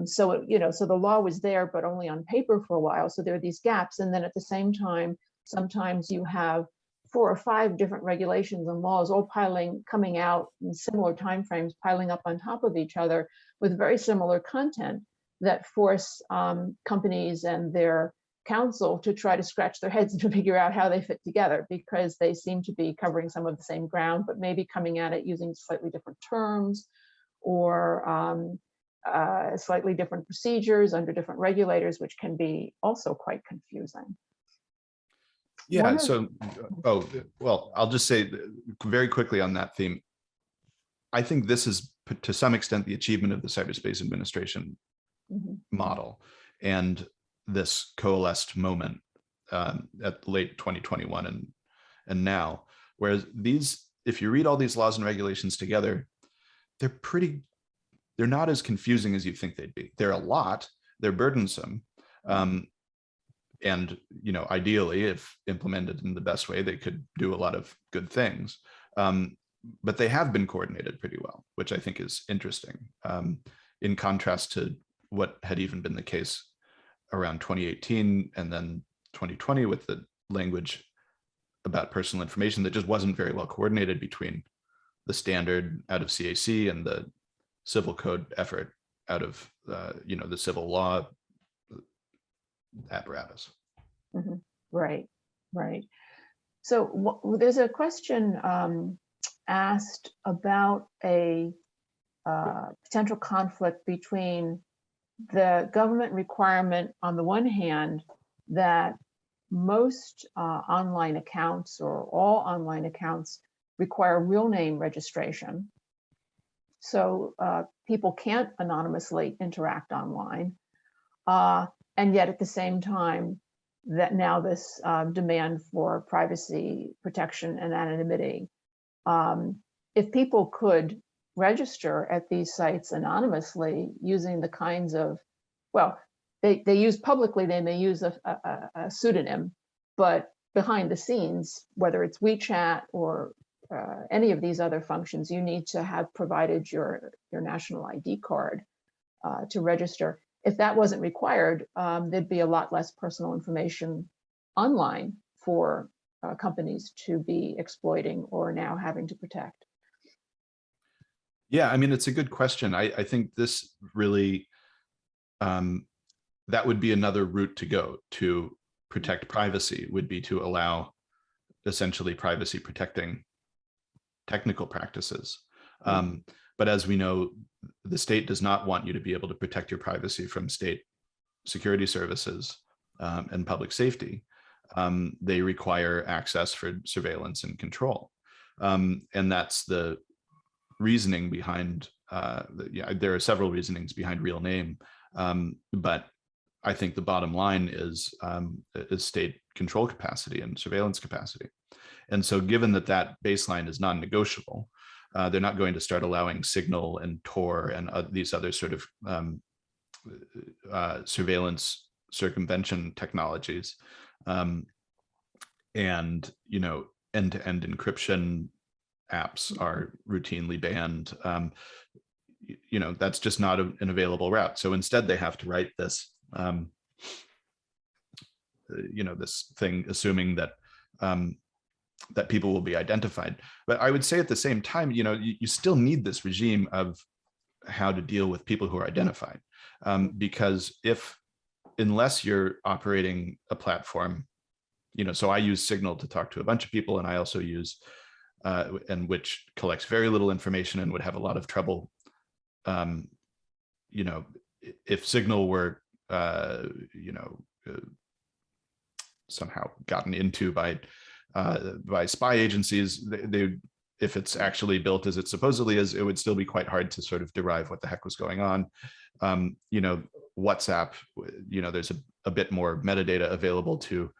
So the law was there, but only on paper for a while. So there are these gaps. And then at the same time, sometimes you have 4 or 5 different regulations and laws all coming out in similar timeframes, piling up on top of each other with very similar content that force companies and their counsel to try to scratch their heads to figure out how they fit together, because they seem to be covering some of the same ground, but maybe coming at it using slightly different terms, or slightly different procedures under different regulators, which can be also quite confusing. Yeah, well, I'll just say very quickly on that theme. I think this is to some extent the achievement of the Cyberspace Administration model, and this coalesced moment at late 2021 and now, whereas these, if you read all these laws and regulations together, they're not as confusing as you think they'd be. They're a lot, they're burdensome, And ideally, if implemented in the best way, they could do a lot of good things. But they have been coordinated pretty well, which I think is interesting, in contrast to what had even been the case around 2018 and then 2020 with the language about personal information that just wasn't very well coordinated between the standard out of CAC and the civil code effort out of the civil law apparatus. Mm-hmm. Right, right. So there's a question asked about a potential conflict between the government requirement on the one hand that most online accounts or all online accounts require real name registration. So people can't anonymously interact online. And yet at the same time, that now this demand for privacy protection and anonymity. If people could register at these sites anonymously using the kinds of, well, they use publicly, they may use a pseudonym, but behind the scenes, whether it's WeChat or any of these other functions, you need to have provided your national ID card to register. If that wasn't required, there'd be a lot less personal information online for companies to be exploiting or now having to protect. Yeah, I mean, it's a good question. I think this really, that would be another route to go to protect privacy, would be to allow essentially privacy protecting technical practices. But as we know, the state does not want you to be able to protect your privacy from state security services and public safety. They require access for surveillance and control. And that's the reasoning behind, there are several reasonings behind real name, but I think the bottom line is state control capacity and surveillance capacity. And so given that that baseline is non-negotiable, they're not going to start allowing Signal and Tor and these other sort of surveillance circumvention technologies. And, end-to-end encryption apps are routinely banned. That's just not an available route. So instead they have to write this, this thing assuming that that people will be identified. But I would say at the same time, you still need this regime of how to deal with people who are identified. Because unless you're operating a platform, so I use Signal to talk to a bunch of people, and I also use, and which collects very little information and would have a lot of trouble, if Signal were, somehow gotten into by spy agencies, they if it's actually built as it supposedly is, it would still be quite hard to sort of derive what the heck was going on. WhatsApp, there's a bit more metadata available to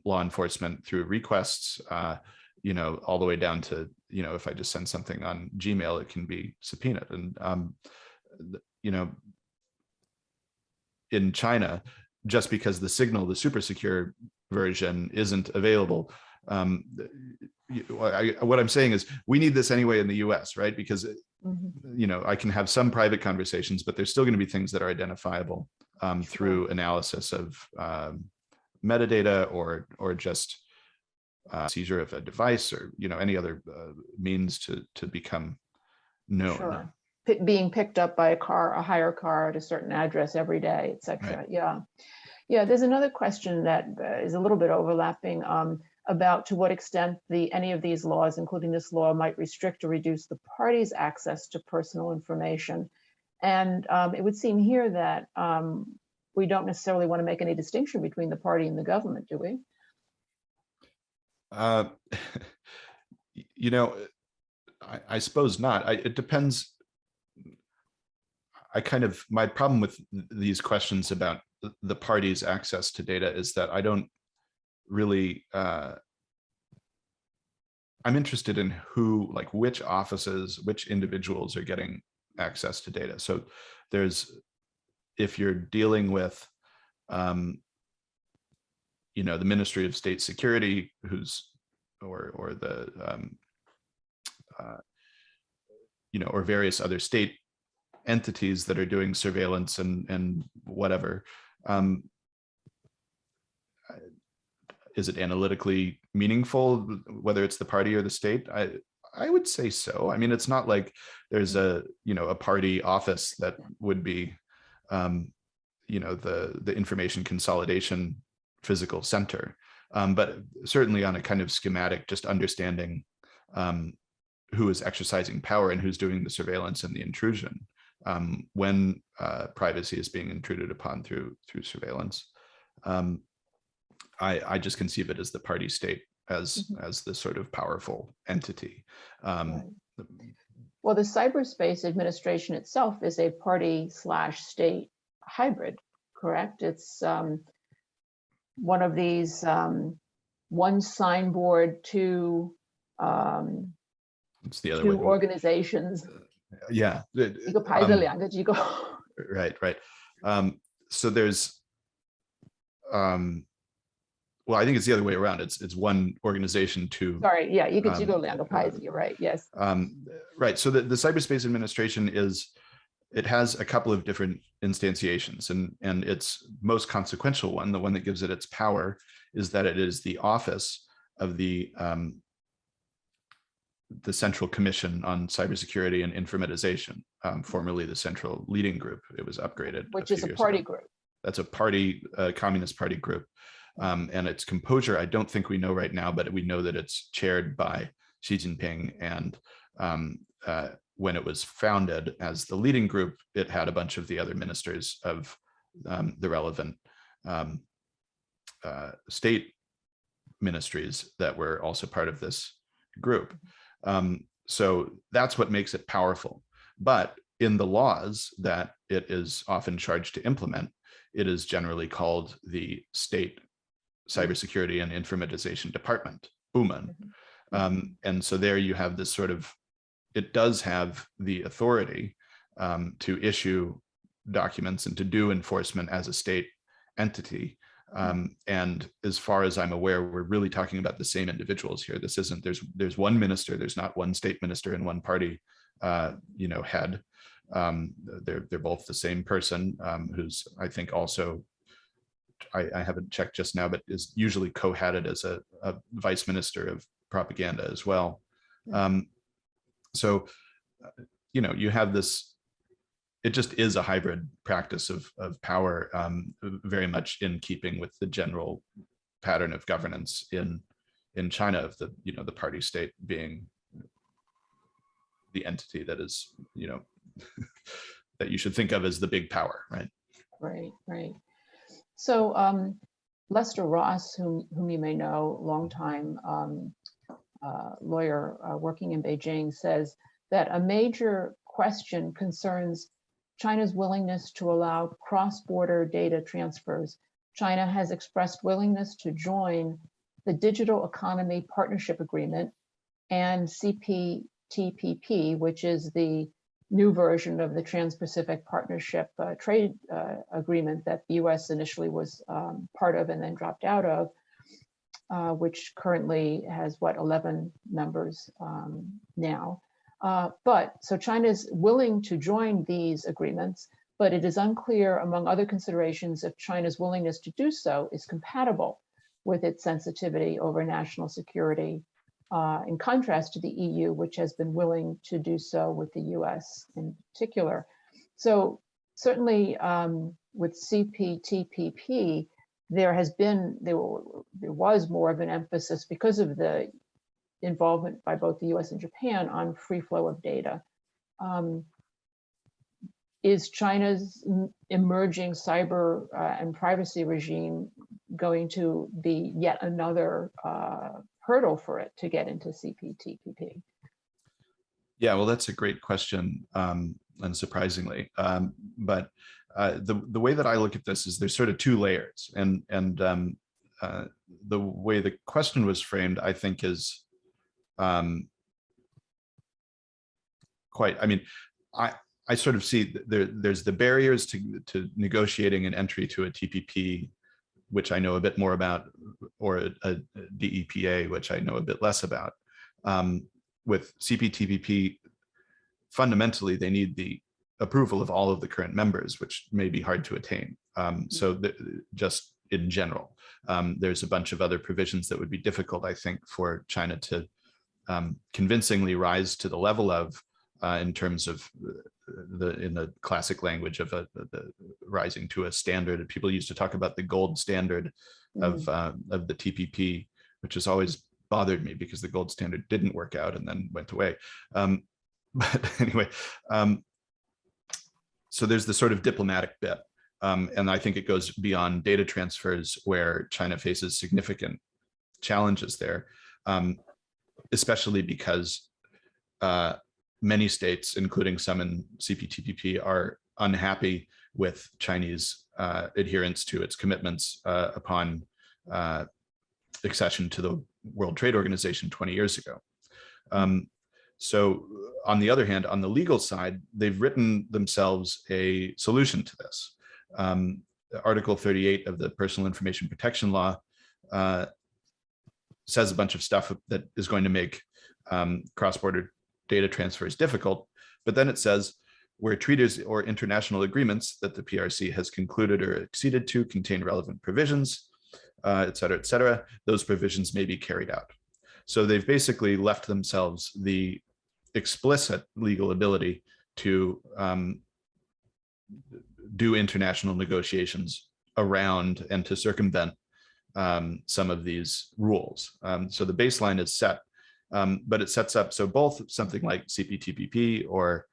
law enforcement through requests, all the way down to, if I just send something on Gmail, it can be subpoenaed. And, in China, just because the Signal, the super secure version, isn't available, what I'm saying is we need this anyway in the US, right? Because, I can have some private conversations, but there's still going to be things that are identifiable through analysis of metadata or just seizure of a device or, any other means to become known. Sure. Being picked up by a hire car at a certain address every day, etc. Right. Yeah. There's another question that is a little bit overlapping about to what extent any of these laws, including this law, might restrict or reduce the party's access to personal information. And it would seem here that we don't necessarily want to make any distinction between the party and the government, do we? I suppose not. It depends. My problem with these questions about the party's access to data is that I don't really, I'm interested in which offices, which individuals are getting access to data. So if you're dealing with the Ministry of State Security, or the or various other state entities that are doing surveillance and whatever. Is it analytically meaningful, whether it's the party or the state? I would say so. I mean, it's not like there's a party office that would be the information consolidation physical center, but certainly on a kind of schematic, just understanding who is exercising power and who's doing the surveillance and the intrusion when privacy is being intruded upon through surveillance. I just conceive it as the party state as the sort of powerful entity. Right. Well, the Cyberspace Administration itself is a party/state hybrid, correct? It's one of these one signboard, two it's the other two way. Organizations. Yeah. Right. So there's well, I think it's the other way around. It's one organization to. Sorry, yeah, you're right. Yes. Right. So the Cyberspace Administration it has a couple of different instantiations, and its most consequential one, the one that gives it its power, is that it is the office of the Central Commission on Cybersecurity and Informatization, formerly the Central Leading Group. It was upgraded, which is a party group. That's a party, Communist Party group. And its composure, I don't think we know right now, but we know that it's chaired by Xi Jinping. And when it was founded as the leading group, it had a bunch of the other ministers of the relevant state ministries that were also part of this group. So that's what makes it powerful. But in the laws that it is often charged to implement, it is generally called the State Cybersecurity and Informatization Department, UMAN. And so there you have this sort of, it does have the authority to issue documents and to do enforcement as a state entity. And as far as I'm aware, we're really talking about the same individuals here. This isn't, there's one minister, there's not one state minister and one party head. They're both the same person, who's, I think, also, I haven't checked just now, but is usually co-headed as a vice minister of propaganda as well. So, you have this, it just is a hybrid practice of power, very much in keeping with the general pattern of governance in China, of the, the party state being the entity that is, that you should think of as the big power, right? Right. So Lester Ross, whom you may know, longtime lawyer working in Beijing, says that a major question concerns China's willingness to allow cross-border data transfers. China has expressed willingness to join the Digital Economy Partnership Agreement and CPTPP, which is the new version of the Trans-Pacific Partnership trade agreement that the US initially was part of and then dropped out of, which currently has, 11 members now. So China is willing to join these agreements, but it is unclear, among other considerations, if China's willingness to do so is compatible with its sensitivity over national security, in contrast to the EU, which has been willing to do so with the US in particular. So certainly with CPTPP, there was more of an emphasis, because of the involvement by both the US and Japan, on free flow of data. Is China's emerging cyber and privacy regime going to be yet another hurdle for it to get into CPTPP? Yeah, well, that's a great question, unsurprisingly. But the way that I look at this is there's sort of two layers, and the way the question was framed, I think, is quite. I mean, I sort of see there's the barriers to negotiating an entry to a TPP which I know a bit more about, or a DEPA, which I know a bit less about. With CPTPP, fundamentally, they need the approval of all of the current members, which may be hard to attain. Just in general, there's a bunch of other provisions that would be difficult, I think, for China to convincingly rise to the level of, in terms of in the classic language of the rising to a standard. People used to talk about the gold standard of the TPP, which has always bothered me because the gold standard didn't work out and then went away. But anyway, so there's the sort of diplomatic bit. And I think it goes beyond data transfers, where China faces significant challenges there, especially because many states, including some in CPTPP, are unhappy with Chinese adherence to its commitments upon accession to the World Trade Organization 20 years ago. So on the other hand, on the legal side, they've written themselves a solution to this. Article 38 of the Personal Information Protection Law says a bunch of stuff that is going to make cross-border data transfers difficult, but then it says, where treaties or international agreements that the PRC has concluded or acceded to contain relevant provisions, et cetera, those provisions may be carried out. So they've basically left themselves the explicit legal ability to do international negotiations around and to circumvent some of these rules. So the baseline is set, but it sets up, so both something like CPTPP or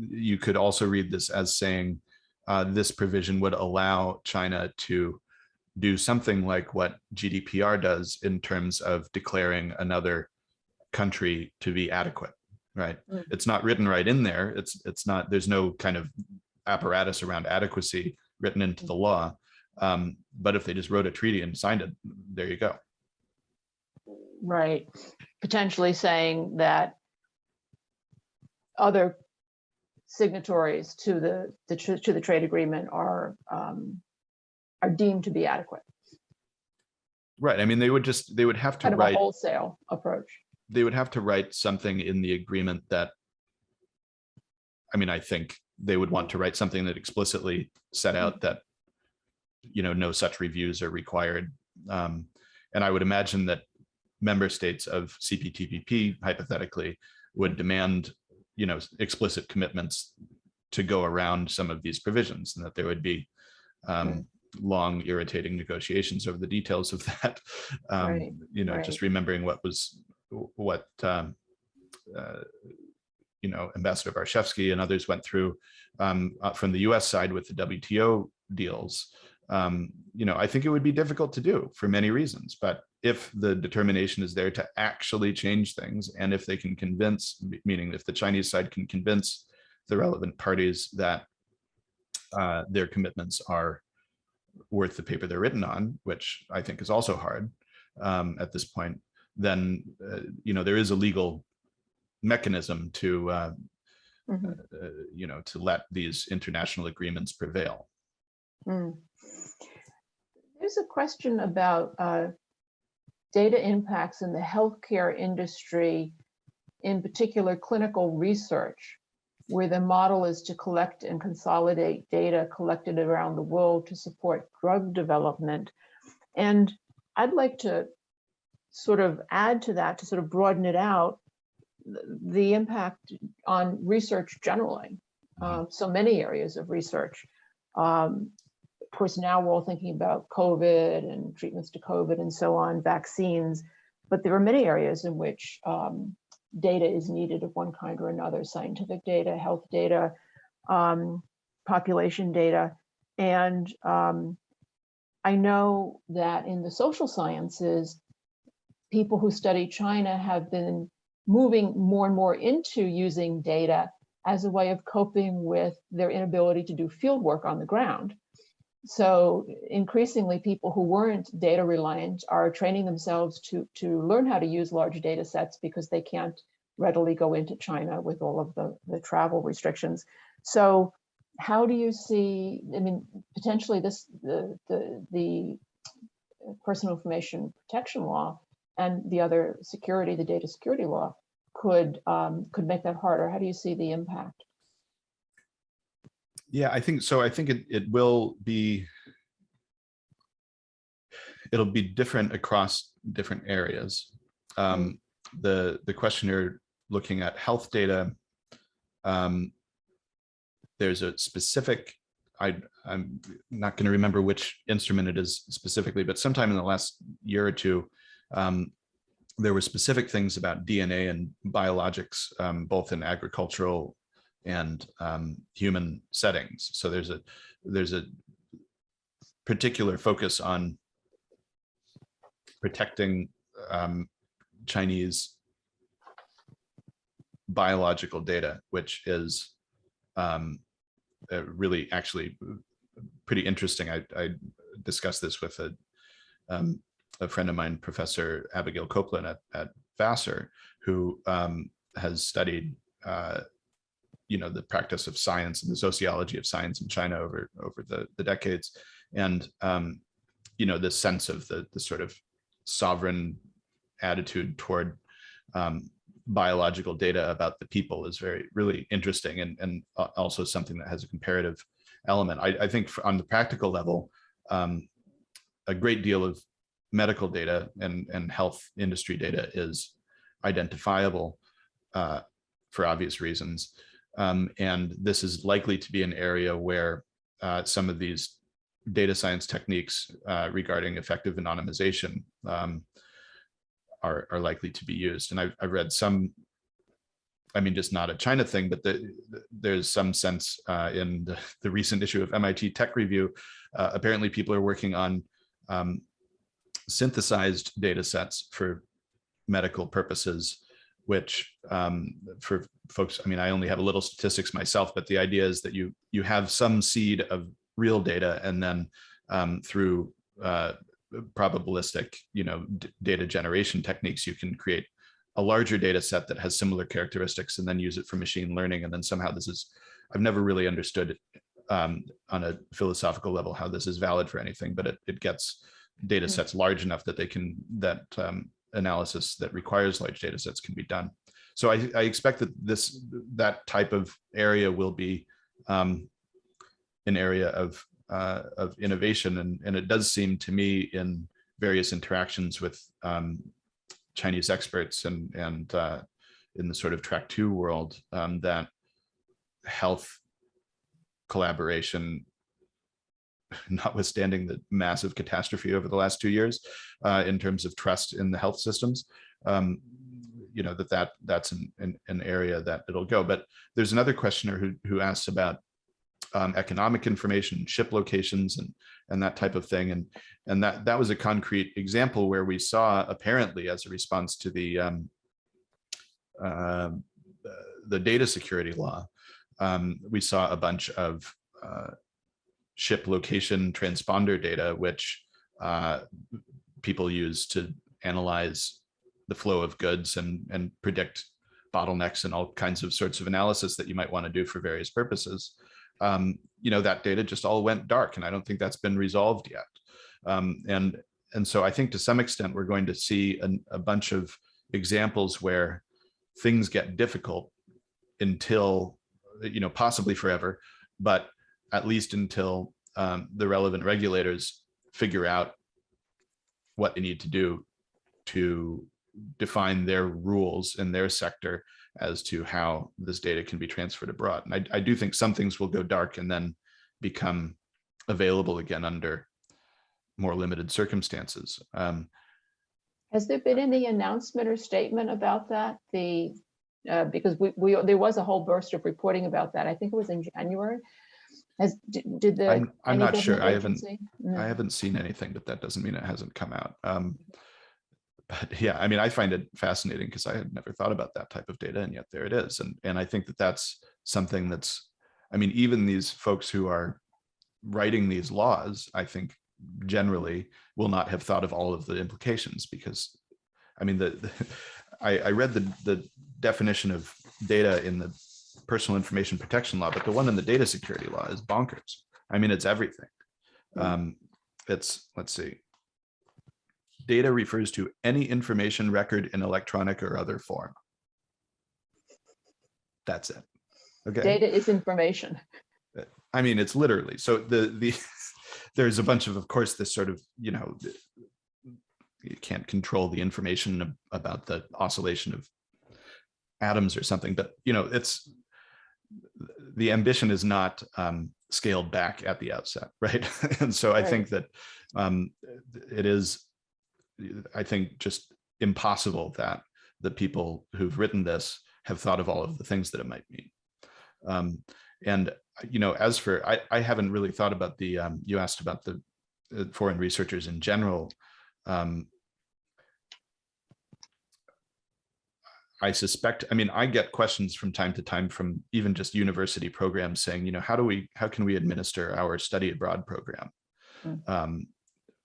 you could also read this as saying this provision would allow China to do something like what GDPR does in terms of declaring another country to be adequate, right? It's not written right in there. It's not, there's no kind of apparatus around adequacy written into the law. But if they just wrote a treaty and signed it, there you go. Right. Potentially saying that other signatories to the trade agreement are deemed to be adequate. Right. I mean, they would have to kind of write a wholesale approach. They would have to write something in the agreement that, I mean, I think they would want to write something that explicitly set out that, you know, no such reviews are required. And I would imagine that member states of CPTPP hypothetically would demand, you know, explicit commitments to go around some of these provisions, and that there would be long, irritating negotiations over the details of that. You know, just remembering what you know, Ambassador Barshevsky and others went through from the US side with the WTO deals. You know, I think it would be difficult to do for many reasons, but if the determination is there to actually change things, and if they can convince, meaning if the Chinese side can convince the relevant parties that their commitments are worth the paper they're written on, which I think is also hard at this point, then you know, there is a legal mechanism to you know, to let these international agreements prevail. There's a question about data impacts in the healthcare industry, in particular clinical research, where the model is to collect and consolidate data collected around the world to support drug development. And I'd like to sort of add to that, to sort of broaden it out, the impact on research generally. So many areas of research. Of course, now we're all thinking about COVID and treatments to COVID and so on, vaccines, but there are many areas in which data is needed of one kind or another: scientific data, health data, population data. And I know that in the social sciences, people who study China have been moving more and more into using data as a way of coping with their inability to do field work on the ground. So increasingly, people who weren't data reliant are training themselves to learn how to use large data sets, because they can't readily go into China with all of the travel restrictions. So how do you see, I mean, potentially the personal information protection law and the other security, the data security law, could make that harder? How do you see the impact? Yeah, I think so. I think it will be, it'll be different across different areas. The questionnaire looking at health data, there's a specific, I'm not going to remember which instrument it is specifically, but sometime in the last year or two, there were specific things about DNA and biologics, both in agricultural and human settings. So there's a particular focus on protecting Chinese biological data, which is really actually pretty interesting. I discussed this with a friend of mine, Professor Abigail Copeland at Vassar, who has studied the practice of science and the sociology of science in China over the decades, and this sense of the sort of sovereign attitude toward biological data about the people is really interesting, and also something that has a comparative element. I think on the practical level, a great deal of medical data and health industry data is identifiable for obvious reasons. And this is likely to be an area where some of these data science techniques regarding effective anonymization are likely to be used. And I've read some, I mean, just not a China thing, but there's some sense in the recent issue of MIT Tech Review, apparently people are working on synthesized data sets for medical purposes, which for folks, I mean, I only have a little statistics myself, but the idea is that you have some seed of real data, and then through probabilistic, data generation techniques, you can create a larger data set that has similar characteristics and then use it for machine learning. And then somehow this is, I've never really understood on a philosophical level how this is valid for anything, but it gets data sets large enough that analysis that requires large data sets can be done. So I expect that that type of area will be an area of innovation, and it does seem to me in various interactions with Chinese experts and in the sort of track 2 world, that health collaboration, notwithstanding the massive catastrophe over the last 2 years in terms of trust in the health systems, that's an area that it'll go. But there's another questioner who asks about economic information, ship locations, and that type of thing, and that was a concrete example where we saw, apparently as a response to the data security law, we saw a bunch of ship location transponder data, which people use to analyze the flow of goods and predict bottlenecks and all kinds of sorts of analysis that you might want to do for various purposes. That data just all went dark, and I don't think that's been resolved yet. And so I think to some extent we're going to see a bunch of examples where things get difficult until, possibly forever, but at least until the relevant regulators figure out what they need to do to define their rules in their sector as to how this data can be transferred abroad. And I do think some things will go dark and then become available again under more limited circumstances. Has there been any announcement or statement about that? Because there was a whole burst of reporting about that. I think it was in January. Did the I'm not sure. I No. haven't seen anything, but that doesn't mean it hasn't come out. But yeah, I mean, I find it fascinating because I had never thought about that type of data, and yet there it is. And I think that that's something that's, I mean, even these folks who are writing these laws, I think generally will not have thought of all of the implications, because I mean, I read the definition of data in the personal information protection law, but the one in the data security law is bonkers. I mean, it's everything. Let's see. Data refers to any information record in electronic or other form. That's it. Okay. Data is information. I mean, it's literally, so there's a bunch of course, this sort of, you know, you can't control the information about the oscillation of atoms or something, but, you know, it's, the ambition is not scaled back at the outset, right? And so I think that it is, I think, just impossible that the people who've written this have thought of all of the things that it might mean. And, you know, as for, I haven't really thought about the, you asked about the foreign researchers in general. I suspect, I mean, I get questions from time to time from even just university programs saying, you know, how can we administer our study abroad program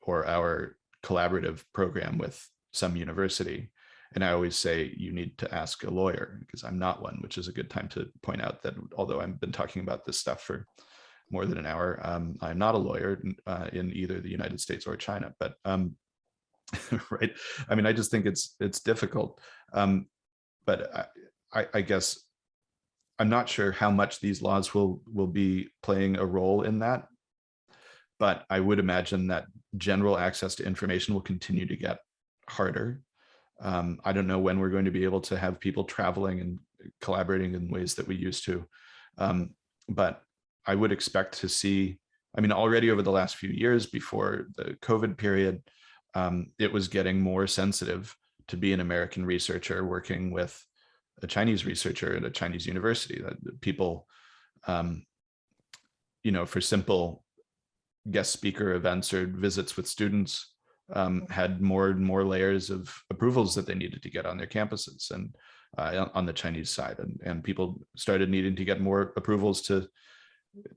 or our collaborative program with some university? And I always say, you need to ask a lawyer, because I'm not one, which is a good time to point out that although I've been talking about this stuff for more than an hour, I'm not a lawyer in either the United States or China, but right. I mean, I just think it's difficult. But I guess I'm not sure how much these laws will be playing a role in that. But I would imagine that general access to information will continue to get harder. I don't know when we're going to be able to have people traveling and collaborating in ways that we used to. But I would expect to see, I mean, already over the last few years before the COVID period, it was getting more sensitive to be an American researcher working with a Chinese researcher at a Chinese university. That people, you know, for simple guest speaker events or visits with students, had more and more layers of approvals that they needed to get on their campuses and on the Chinese side. And people started needing to get more approvals to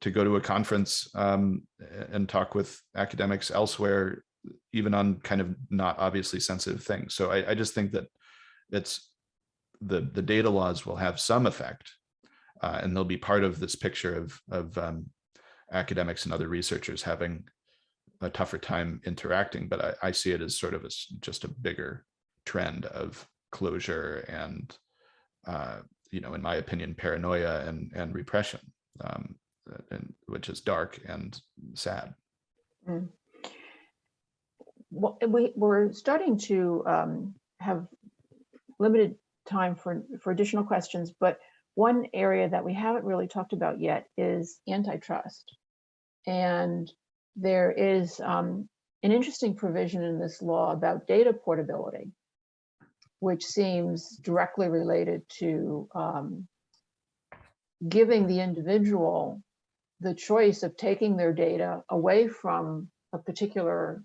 go to a conference and talk with academics elsewhere, even on kind of not obviously sensitive things. So I just think that it's the data laws will have some effect, and they'll be part of this picture of academics and other researchers having a tougher time interacting. But I see it as sort of just a bigger trend of closure and, you know, in my opinion, paranoia and repression, and which is dark and sad. Well, we're starting to have limited time for additional questions, but one area that we haven't really talked about yet is antitrust. And there is an interesting provision in this law about data portability, which seems directly related to giving the individual the choice of taking their data away from a particular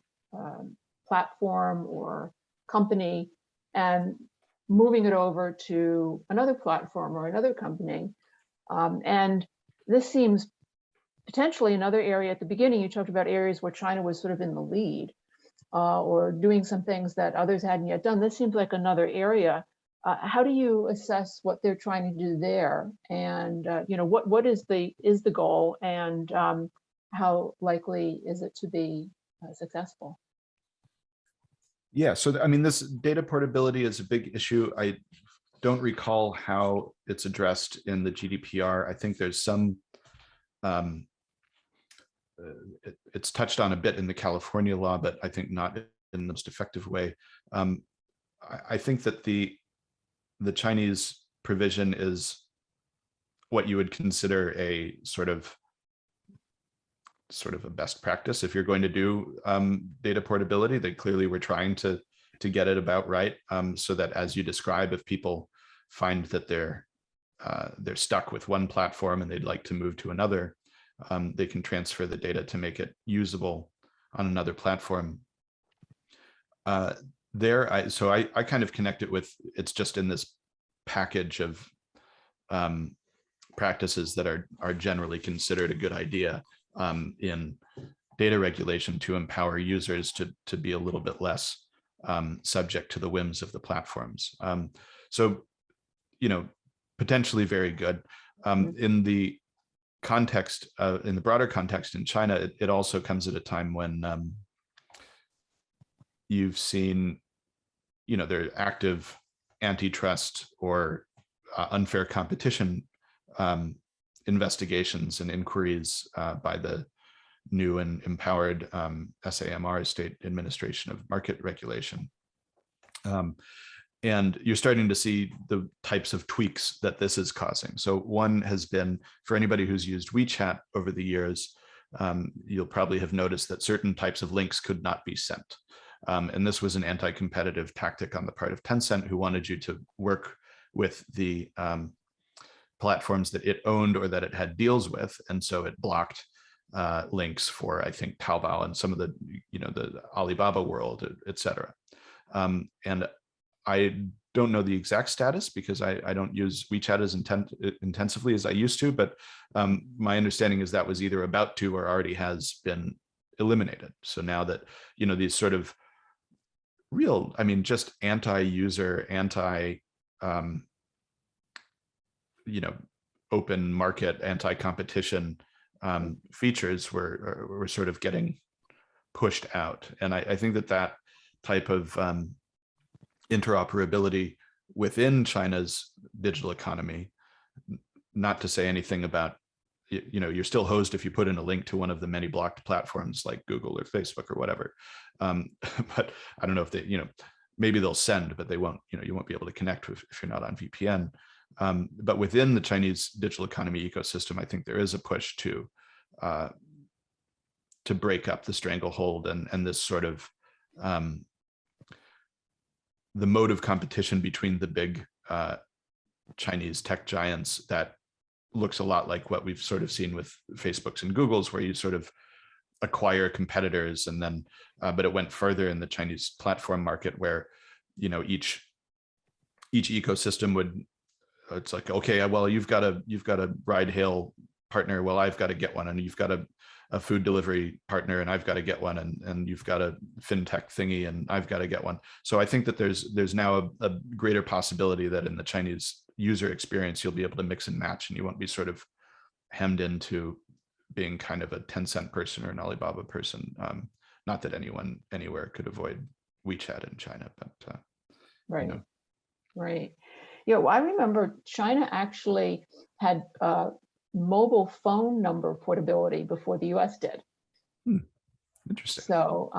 platform or company and moving it over to another platform or another company. And this seems potentially another area. At the beginning, you talked about areas where China was sort of in the lead or doing some things that others hadn't yet done. This seems like another area. How do you assess what they're trying to do there? And you know, what is the goal, and how likely is it to be successful? Yeah, so I mean, this data portability is a big issue. I don't recall how it's addressed in the GDPR. I think there's some, it's touched on a bit in the California law, but I think not in the most effective way. I think that the Chinese provision is what you would consider a sort of a best practice. If you're going to do data portability, they clearly were trying to get it about right, so that, as you describe, if people find that they're stuck with one platform and they'd like to move to another, they can transfer the data to make it usable on another platform. So I kind of connect it with, it's just in this package of practices that are generally considered a good idea in data regulation to empower users to be a little bit less subject to the whims of the platforms. So, you know, potentially very good. In the context, in the broader context in China, it also comes at a time when you've seen, there are active antitrust or unfair competition investigations and inquiries by the new and empowered SAMR, State Administration of Market Regulation. And you're starting to see the types of tweaks that this is causing. So one has been, for anybody who's used WeChat over the years, you'll probably have noticed that certain types of links could not be sent. And this was an anti-competitive tactic on the part of Tencent, who wanted you to work with the platforms that it owned or that it had deals with. And so it blocked links for, I think, Taobao and some of the, the Alibaba world, et cetera. And I don't know the exact status because I don't use WeChat as intensively as I used to, but my understanding is that was either about to or already has been eliminated. So now that, these sort of real, just anti-user, open market, anti-competition features were sort of getting pushed out. And I think that type of interoperability within China's digital economy, not to say anything about, you're still hosed if you put in a link to one of the many blocked platforms like Google or Facebook or whatever. But I don't know if they, maybe they'll send, but they won't, you won't be able to connect if you're not on VPN. But within the Chinese digital economy ecosystem, I think there is a push to break up the stranglehold and this sort of the mode of competition between the big Chinese tech giants that looks a lot like what we've sort of seen with Facebook's and Google's, where you sort of acquire competitors, and then, but it went further in the Chinese platform market, where each ecosystem would, it's like, okay, well, you've got a ride hail partner, well, I've got to get one, and you've got a food delivery partner, and I've got to get one, and you've got a fintech thingy, and I've got to get one. So I think that there's now a greater possibility that in the Chinese user experience, you'll be able to mix and match, and you won't be sort of hemmed into being kind of a Tencent person or an Alibaba person. Not that anyone anywhere could avoid WeChat in China, but right, right. Yeah, well, I remember China actually had mobile phone number portability before the US did. Interesting. So,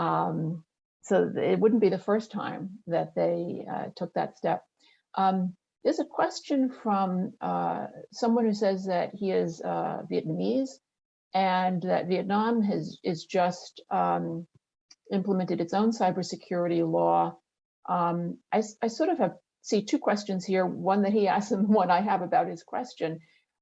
so it wouldn't be the first time that they took that step. There's a question from someone who says that he is Vietnamese, and that Vietnam is just implemented its own cybersecurity law. I sort of see two questions here, one that he asked and one I have about his question.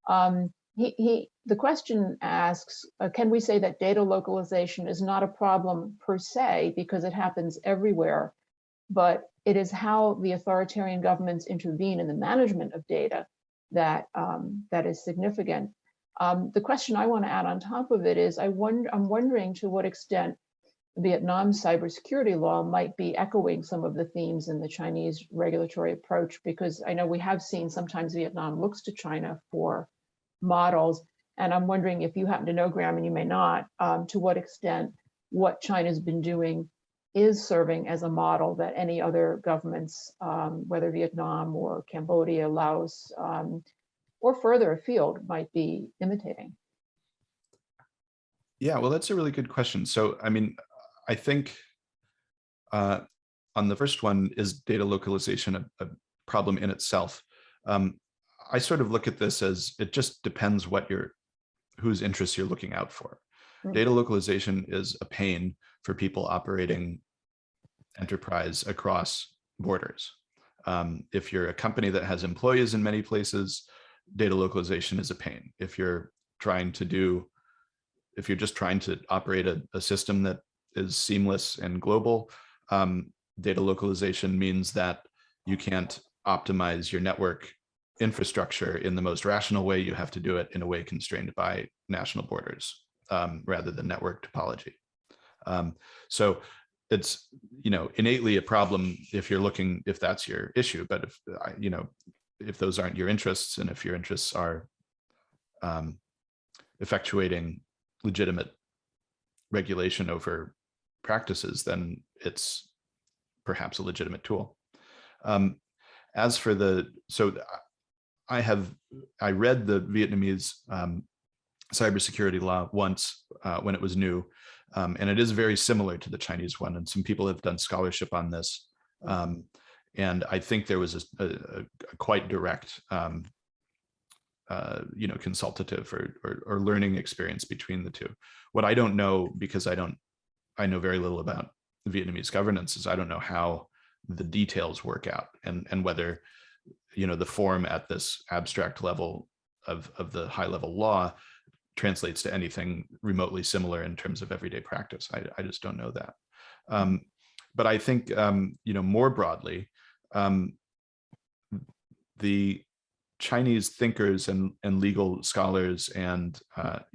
The question asks, can we say that data localization is not a problem per se because it happens everywhere, but it is how the authoritarian governments intervene in the management of data that that is significant. The question I want to add on top of it is, I'm wondering to what extent Vietnam's cybersecurity law might be echoing some of the themes in the Chinese regulatory approach, because I know we have seen sometimes Vietnam looks to China for models. And I'm wondering if you happen to know, Graham, and you may not, to what extent what China's been doing is serving as a model that any other governments, whether Vietnam or Cambodia, Laos, or further afield, might be imitating. Yeah, well, that's a really good question. So, I think on the first one, is data localization a problem in itself? I sort of look at this as it just depends whose interests you're looking out for. Data localization is a pain for people operating enterprise across borders. If you're a company that has employees in many places, data localization is a pain. If you're just trying to operate a system that is seamless and global, data localization means that you can't optimize your network infrastructure in the most rational way. You have to do it in a way constrained by national borders rather than network topology. So it's innately a problem if that's your issue. But if those aren't your interests, and if your interests are effectuating legitimate regulation over practices, then it's perhaps a legitimate tool. As for I read the Vietnamese cybersecurity law once when it was new, and it is very similar to the Chinese one. And some people have done scholarship on this. And I think there was a quite direct, consultative or learning experience between the two. What I don't know, because I know very little about Vietnamese governance, is I don't know how the details work out, and whether, the form at this abstract level of the high level law translates to anything remotely similar in terms of everyday practice. I just don't know that. But I think, more broadly, the Chinese thinkers and legal scholars and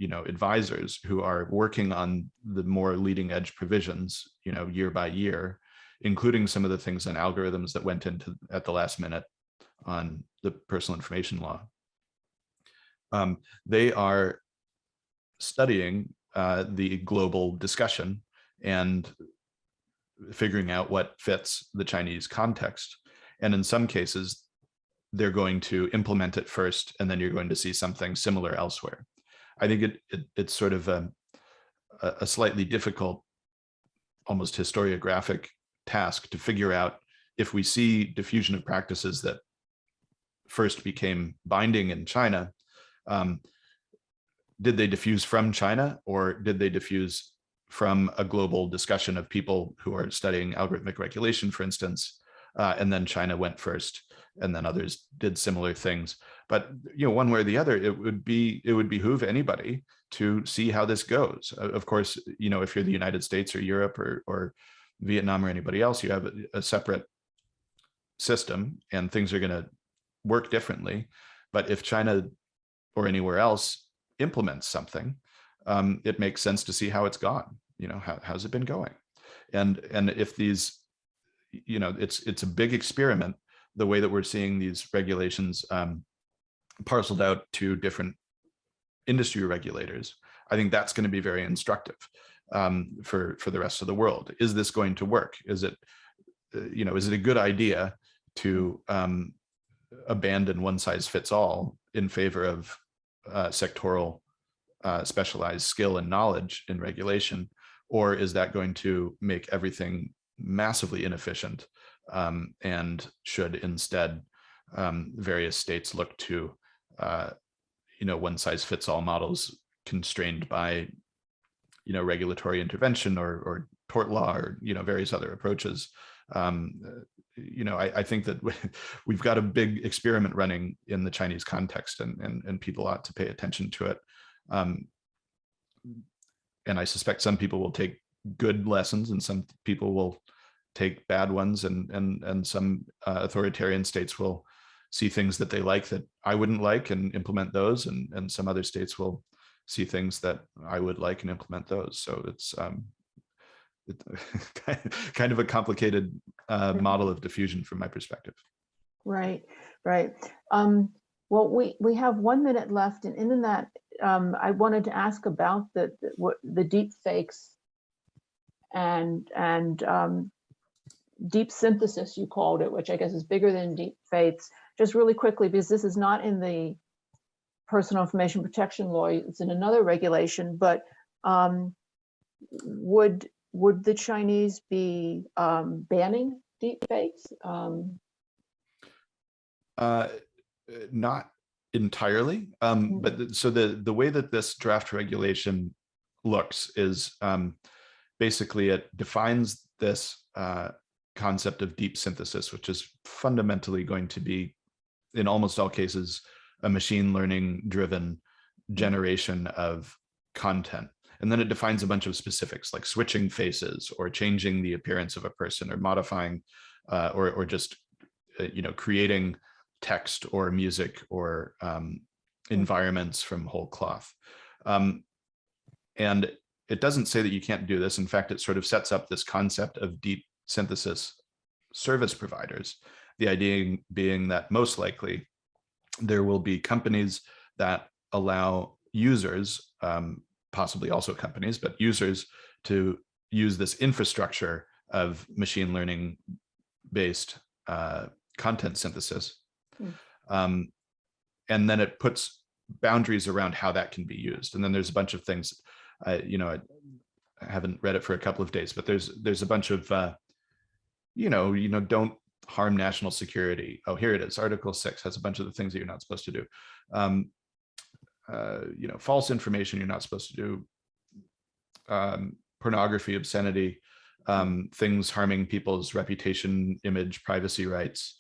advisors who are working on the more leading edge provisions, year by year, including some of the things and algorithms that went into at the last minute on the personal information law. They are studying the global discussion and figuring out what fits the Chinese context. And in some cases, they're going to implement it first, and then you're going to see something similar elsewhere. I think it's sort of a slightly difficult, almost historiographic task to figure out if we see diffusion of practices that first became binding in China, did they diffuse from China, or did they diffuse from a global discussion of people who are studying algorithmic regulation, for instance, and then China went first, and then others did similar things. But one way or the other, it would behoove anybody to see how this goes. Of course, if you're the United States or Europe or Vietnam or anybody else, you have a separate system, and things are going to work differently. But if China or anywhere else implements something, it makes sense to see how it's gone. How's it been going? And if these, it's a big experiment, the way that we're seeing these regulations parceled out to different industry regulators. I think that's going to be very instructive for the rest of the world. Is this going to work? Is it a good idea to abandon one size fits all in favor of sectoral specialized skill and knowledge in regulation? Or is that going to make everything massively inefficient, and should instead various states look to one size fits all models constrained by regulatory intervention or tort law or various other approaches? I think that we've got a big experiment running in the Chinese context, and people ought to pay attention to it. And I suspect some people will take good lessons, and some people will take bad ones, and some authoritarian states will see things that they like that I wouldn't like and implement those, and some other states will see things that I would like and implement those. So it's kind of a complicated model of diffusion from my perspective. Right. Well, we have 1 minute left, and in that, I wanted to ask about the deep fakes and deep synthesis, you called it, which I guess is bigger than deep fakes. Just really quickly, because this is not in the personal information protection law, it's in another regulation, but would the Chinese be banning deep fakes? Not entirely, but so the way that this draft regulation looks is basically it defines this concept of deep synthesis, which is fundamentally going to be, in almost all cases, a machine learning driven generation of content. And then it defines a bunch of specifics like switching faces or changing the appearance of a person or modifying or just creating text or music or environments from whole cloth. And it doesn't say that you can't do this. In fact, it sort of sets up this concept of deep synthesis service providers. The idea being that most likely there will be companies that allow users, possibly also companies, but users, to use this infrastructure of machine learning based content synthesis. And then it puts boundaries around how that can be used. And then there's a bunch of things, I haven't read it for a couple of days, but there's a bunch of, don't harm national security. Oh, here it is. Article 6 has a bunch of the things that you're not supposed to do. False information you're not supposed to do. Pornography, obscenity, things harming people's reputation, image, privacy rights,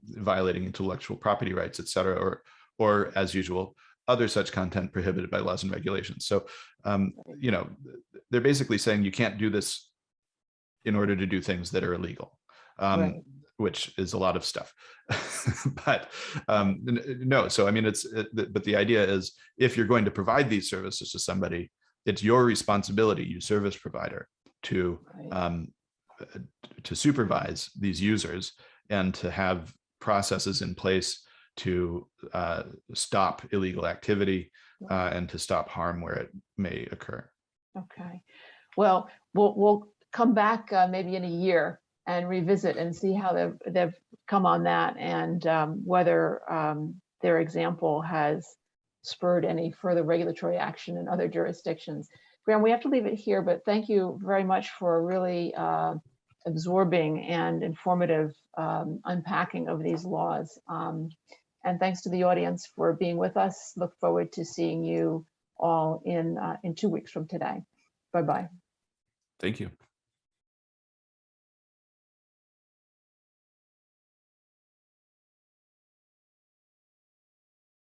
violating intellectual property rights, et cetera, or as usual, other such content prohibited by laws and regulations. So, they're basically saying you can't do this in order to do things that are illegal, which is a lot of stuff. But no, so I mean, but the idea is, if you're going to provide these services to somebody, it's your responsibility, you service provider, to supervise these users and to have processes in place to stop illegal activity and to stop harm where it may occur. Okay. Well, we'll come back maybe in a year and revisit and see how they've come on that, and whether their example has spurred any further regulatory action in other jurisdictions. Graham, we have to leave it here, but thank you very much for a really absorbing and informative unpacking of these laws. And thanks to the audience for being with us. Look forward to seeing you all in 2 weeks from today. Bye-bye. Thank you.